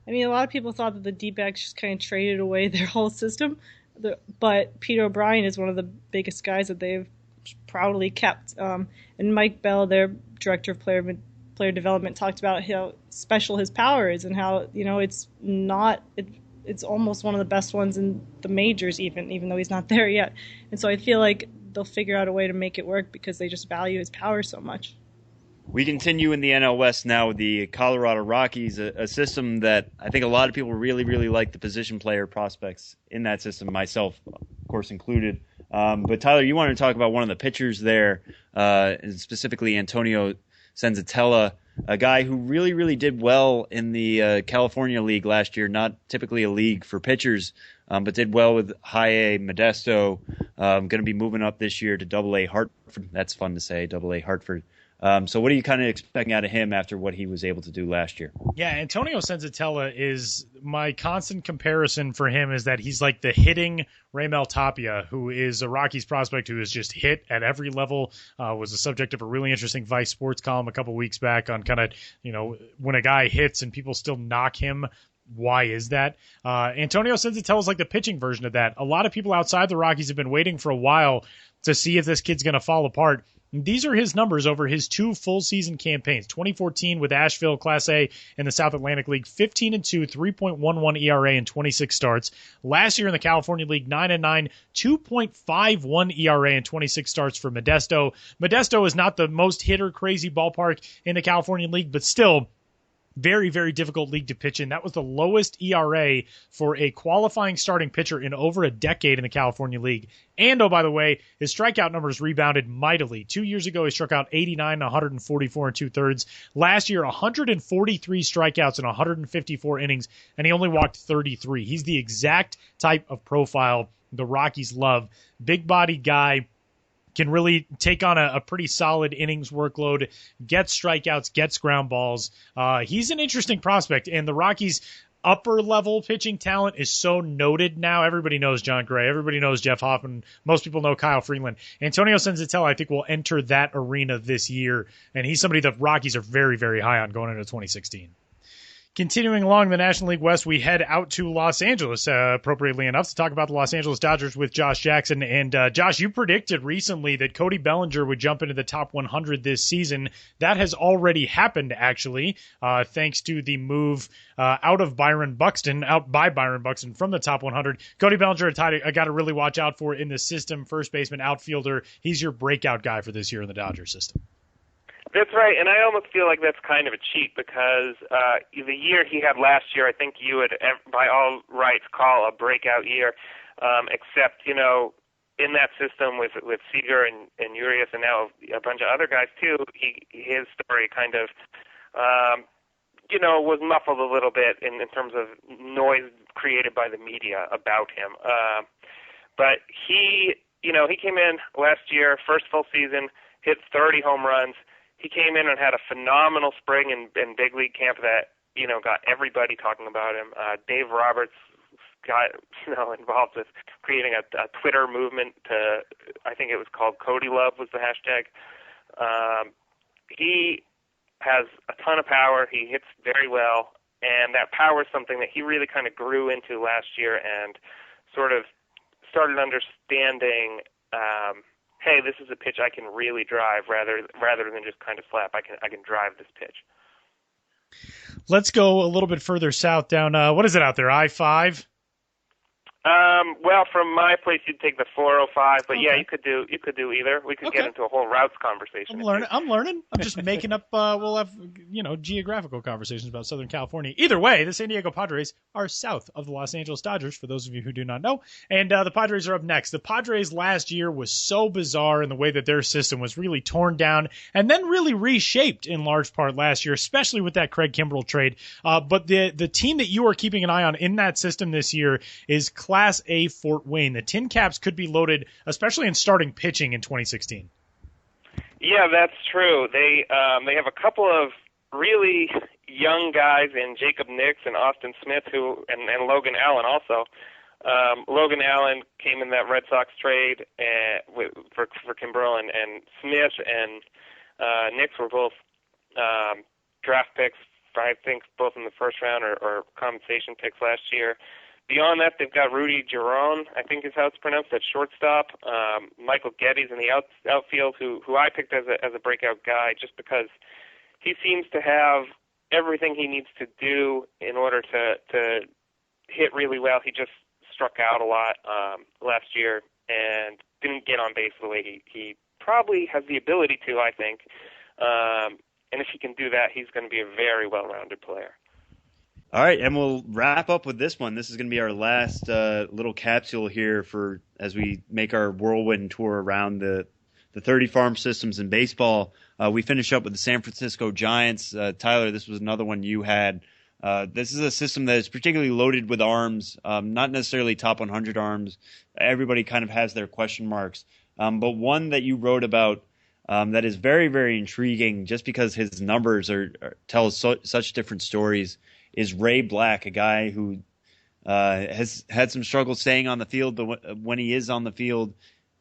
S7: A lot of people thought that the D-backs just kind of traded away their whole system, but Peter O'Brien is one of the biggest guys that they've proudly kept. And Mike Bell, their director of player development, talked about how special his power is and how it's almost one of the best ones in the majors, even though he's not there yet. And so I feel like they'll figure out a way to make it work because they just value his power so much.
S3: We continue in the NL West now with the Colorado Rockies, a system that I think a lot of people really, really like the position player prospects in that system, myself, of course, included. But Tyler, you wanted to talk about one of the pitchers there, and specifically Antonio Senzatella, a guy who really, really did well in the California League last year, not typically a league for pitchers, but did well with High A Modesto. Going to be moving up this year to Double A Hartford. That's fun to say, Double A Hartford. So what are you kind of expecting out of him after what he was able to do last year?
S2: Yeah, Antonio Senzatella is my constant comparison for him is that he's like the hitting Raimel Tapia, who is a Rockies prospect who has just hit at every level, was the subject of a really interesting Vice Sports column a couple weeks back on kind of, when a guy hits and people still knock him. Why is that? Antonio Senzatella is like the pitching version of that. A lot of people outside the Rockies have been waiting for a while to see if this kid's going to fall apart. These are his numbers over his 2 full season campaigns. 2014 with Asheville Class A in the South Atlantic League, 15-2, 3.11 ERA in 26 starts. Last year in the California League, 9-9, 2.51 ERA in 26 starts for Modesto. Modesto is not the most hitter crazy ballpark in the California League, but still, Very, very difficult league to pitch in. That was the lowest ERA for a qualifying starting pitcher in over a decade in the California League. And, oh, by the way, his strikeout numbers rebounded mightily. 2 years ago, he struck out 89, 144 and 2/3. Last year, 143 strikeouts in 154 innings, and he only walked 33. He's the exact type of profile the Rockies love. Big-bodied guy, can really take on a pretty solid innings workload, gets strikeouts, gets ground balls. He's an interesting prospect, and the Rockies' upper-level pitching talent is so noted now. Everybody knows John Gray. Everybody knows Jeff Hoffman. Most people know Kyle Freeland. Antonio Senzatella, I think, will enter that arena this year, and he's somebody the Rockies are very, very high on going into 2016. Continuing along the National League West, we head out to Los Angeles, appropriately enough, to talk about the Los Angeles Dodgers with Josh Jackson. And Josh, you predicted recently that Cody Bellinger would jump into the top 100 this season. That has already happened, actually, thanks to the move out by Byron Buxton from the top 100. Cody Bellinger, I got to really watch out for in the system, first baseman, outfielder. He's your breakout guy for this year in the Dodgers system.
S6: That's right, and I almost feel like that's kind of a cheat because the year he had last year, I think you would, by all rights, call a breakout year, except, in that system with Seager and Urias and now a bunch of other guys too, his story kind of, was muffled a little bit in terms of noise created by the media about him. But he came in last year, first full season, hit 30 home runs. He came in and had a phenomenal spring in big league camp that, got everybody talking about him. Dave Roberts got, involved with creating a Twitter movement to, I think it was called Cody Love was the hashtag. He has a ton of power. He hits very well. And that power is something that he really kind of grew into last year and sort of started understanding, hey, this is a pitch I can really drive rather than just kind of slap. I can drive this pitch.
S2: Let's go a little bit further south down. What is it out there? I-5?
S6: Well, from my place, you'd take the 405, but
S2: okay.
S6: Yeah, you could do either. We could get into a whole routes conversation.
S2: I'm learning. I'm just making up. We'll have geographical conversations about Southern California. Either way, the San Diego Padres are south of the Los Angeles Dodgers. For those of you who do not know, and the Padres are up next. The Padres last year was so bizarre in the way that their system was really torn down and then really reshaped in large part last year, especially with that Craig Kimbrell trade. But the team that you are keeping an eye on in that system this year is Class A Fort Wayne. The Tin Caps could be loaded, especially in starting pitching in 2016.
S6: Yeah, that's true. They have a couple of really young guys in Jacob Nix and Austin Smith, and Logan Allen also. Logan Allen came in that Red Sox trade for Kimbrell, and Smith and Nix were both draft picks, I think both in the first round or compensation picks last year. Beyond that, they've got Rudy Giron, I think is how it's pronounced, at shortstop. Michael Geddes in the outfield, who I picked as a breakout guy just because he seems to have everything he needs to do in order to hit really well. He just struck out a lot last year and didn't get on base the way he probably has the ability to, I think. And if he can do that, he's going to be a very well-rounded player.
S3: All right, and we'll wrap up with this one. This is going to be our last little capsule here as we make our whirlwind tour around the 30 farm systems in baseball. We finish up with the San Francisco Giants. Tyler, this was another one you had. This is a system that is particularly loaded with arms, not necessarily top 100 arms. Everybody kind of has their question marks. But one that you wrote about that is very, very intriguing just because his numbers tell such different stories is Ray Black, a guy who has had some struggle staying on the field, but when he is on the field,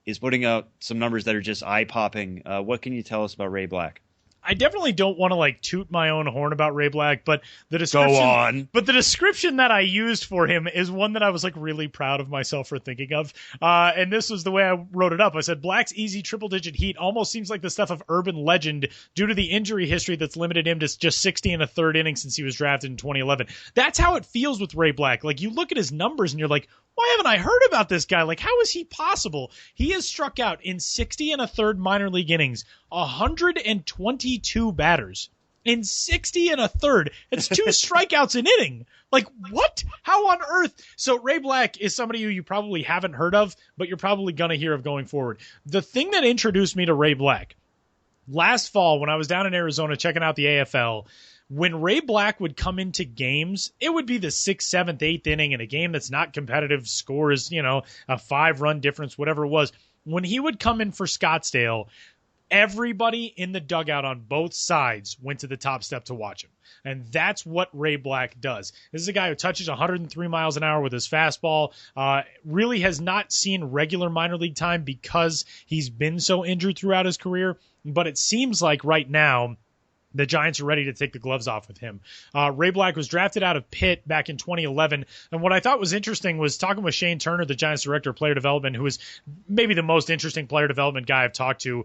S3: is putting out some numbers that are just eye-popping. What can you tell us about Ray Black?
S2: I definitely don't want to toot my own horn about Ray Black, but the description,
S3: go on.
S2: But the description that I used for him is one that I was really proud of myself for thinking of. And this was the way I wrote it up. I said, Black's easy triple-digit heat almost seems like the stuff of urban legend due to the injury history that's limited him to just 60 and a third innings since he was drafted in 2011. That's how it feels with Ray Black. You look at his numbers and you're like, why haven't I heard about this guy? How is he possible? He has struck out in 60 and a third minor league innings, 122 batters in 60 and a third. It's 2 strikeouts an inning. Like, what? How on earth? So Ray Black is somebody who you probably haven't heard of, but you're probably going to hear of going forward. The thing that introduced me to Ray Black, last fall when I was down in Arizona checking out the AFL, when Ray Black would come into games, it would be the 6th, 7th, 8th inning in a game that's not competitive, scores, a 5-run difference, whatever it was. When he would come in for Scottsdale, everybody in the dugout on both sides went to the top step to watch him. And that's what Ray Black does. This is a guy who touches 103 miles an hour with his fastball, really has not seen regular minor league time because he's been so injured throughout his career. But it seems like right now, the Giants are ready to take the gloves off with him. Ray Black was drafted out of Pitt back in 2011. And what I thought was interesting was talking with Shane Turner, the Giants director of player development, who is maybe the most interesting player development guy I've talked to.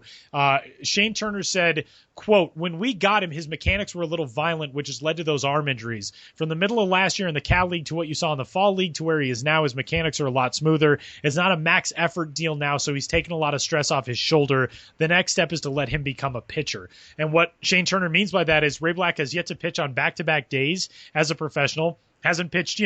S2: Shane Turner said, quote, when we got him, his mechanics were a little violent, which has led to those arm injuries. From the middle of last year in the Cal League to what you saw in the Fall League to where he is now, his mechanics are a lot smoother. It's not a max effort deal now, so he's taken a lot of stress off his shoulder. The next step is to let him become a pitcher. And what Shane Turner means by that is Ray Black has yet to pitch on back-to-back days as a professional, hasn't pitched,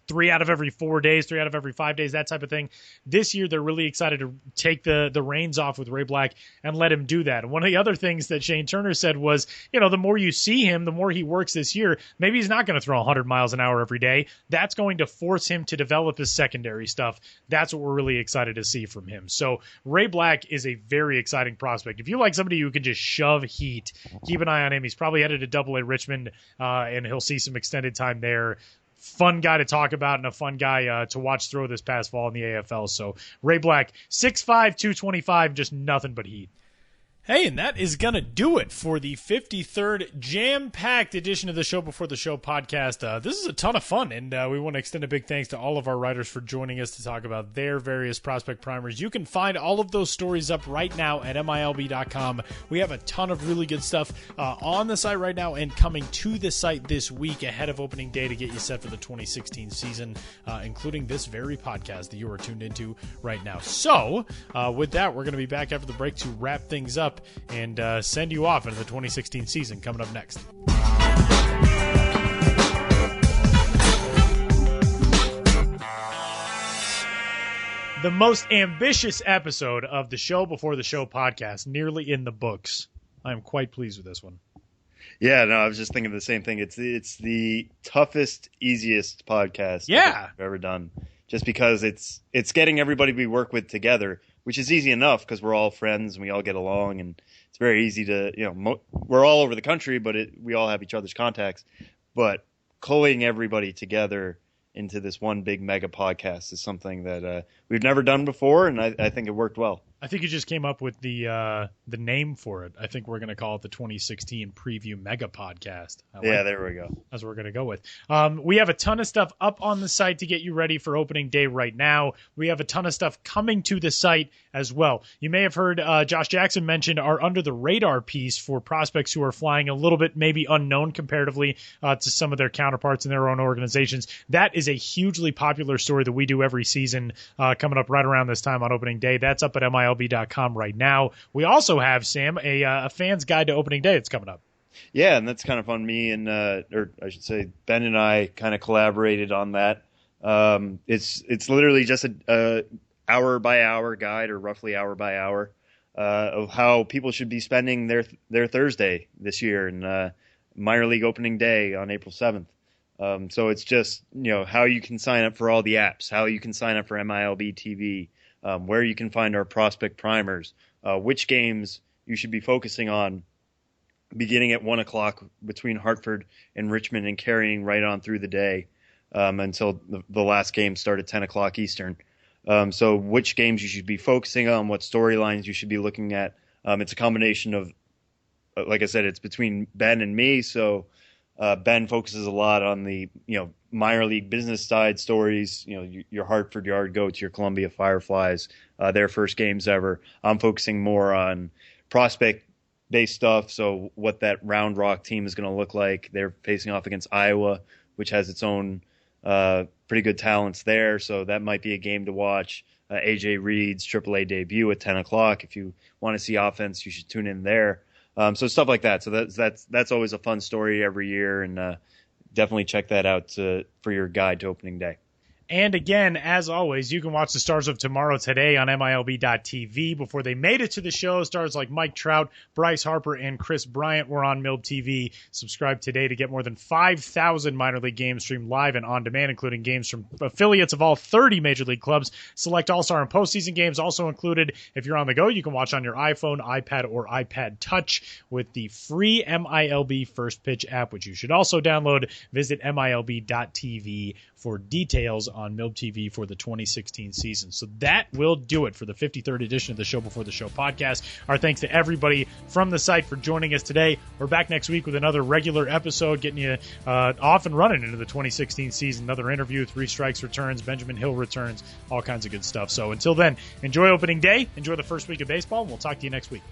S2: 3 out of every 4 days, 3 out of every 5 days, that type of thing. This year, they're really excited to take the reins off with Ray Black and let him do that. And one of the other things that Shane Turner said was, the more you see him, the more he works this year. Maybe he's not going to throw 100 miles an hour every day. That's going to force him to develop his secondary stuff. That's what we're really excited to see from him. So Ray Black is a very exciting prospect. If you like somebody who can just shove heat, keep an eye on him. He's probably headed to Double-A Richmond, and he'll see some extended time there. Fun guy to talk about and a fun guy to watch throw this past fall in the AFL. So Ray Black, 6'5", 225, just nothing but heat. Hey, and that is going to do it for the 53rd jam-packed edition of the Show Before the Show podcast. This is a ton of fun, and we want to extend a big thanks to all of our writers for joining us to talk about their various prospect primers. You can find all of those stories up right now at MILB.com. We have a ton of really good stuff on the site right now and coming to the site this week ahead of opening day to get you set for the 2016 season, including this very podcast that you are tuned into right now. So, with that, we're going to be back after the break to wrap things up and send you off into the 2016 season coming up next. The most ambitious episode of the Show Before the Show podcast, nearly in the books. I am quite pleased with this one.
S3: Yeah, no, I was just thinking the same thing. It's the toughest, easiest podcast I've ever done. Just because it's getting everybody we work with together, which is easy enough because we're all friends and we all get along, and it's very easy to, we're all over the country, but we all have each other's contacts. But culling everybody together into this one big mega podcast is something that we've never done before, and I think it worked well.
S2: I think you just came up with the name for it. I think we're going to call it the 2016 Preview Mega Podcast.
S3: There we go.
S2: That's what we're going to go with. We have a ton of stuff up on the site to get you ready for opening day right now. We have a ton of stuff coming to the site as well. You may have heard Josh Jackson mention our Under the Radar piece for prospects who are flying a little bit maybe unknown comparatively to some of their counterparts in their own organizations. That is a hugely popular story that we do every season coming up right around this time on opening day. That's up at MILB.com right now. We also have, Sam, a fan's guide to opening day that's coming up.
S3: Yeah, and that's kind of fun. Me and, or I should say, Ben and I kind of collaborated on that. It's literally just a hour by hour guide, or roughly hour by hour, of how people should be spending their Thursday this year and minor league opening day on April 7th. So it's just, how you can sign up for all the apps, how you can sign up for MILB TV, where you can find our prospect primers, which games you should be focusing on beginning at 1 o'clock between Hartford and Richmond and carrying right on through the day until the last game started at 10 o'clock Eastern. So which games you should be focusing on, what storylines you should be looking at. It's a combination of, like I said, it's between Ben and me. So Ben focuses a lot on the, minor league business side stories, your Hartford Yard Goats, your Columbia Fireflies, their first games ever. I'm focusing more on prospect-based stuff, so what that Round Rock team is going to look like. They're facing off against Iowa, which has its own pretty good talents there, so that might be a game to watch. AJ Reed's AAA debut at 10 o'clock. If you want to see offense, you should tune in there. So stuff like that. So that's always a fun story every year, and definitely check that out for your guide to opening day.
S2: And again, as always, you can watch the Stars of Tomorrow today on MILB.TV. Before they made it to the show, stars like Mike Trout, Bryce Harper, and Chris Bryant were on MILB TV. Subscribe today to get more than 5,000 minor league games streamed live and on demand, including games from affiliates of all 30 major league clubs. Select all-star and postseason games also included. If you're on the go, you can watch on your iPhone, iPad, or iPad Touch with the free MILB First Pitch app, which you should also download. Visit MILB.TV for details on MILB TV for the 2016 season. So that will do it for the 53rd edition of the Show Before the Show podcast. Our thanks to everybody from the site for joining us today. We're back next week with another regular episode, getting you off and running into the 2016 season. Another interview, Three Strikes returns, Benjamin Hill returns, all kinds of good stuff. So until then, enjoy opening day, enjoy the first week of baseball, and we'll talk to you next week.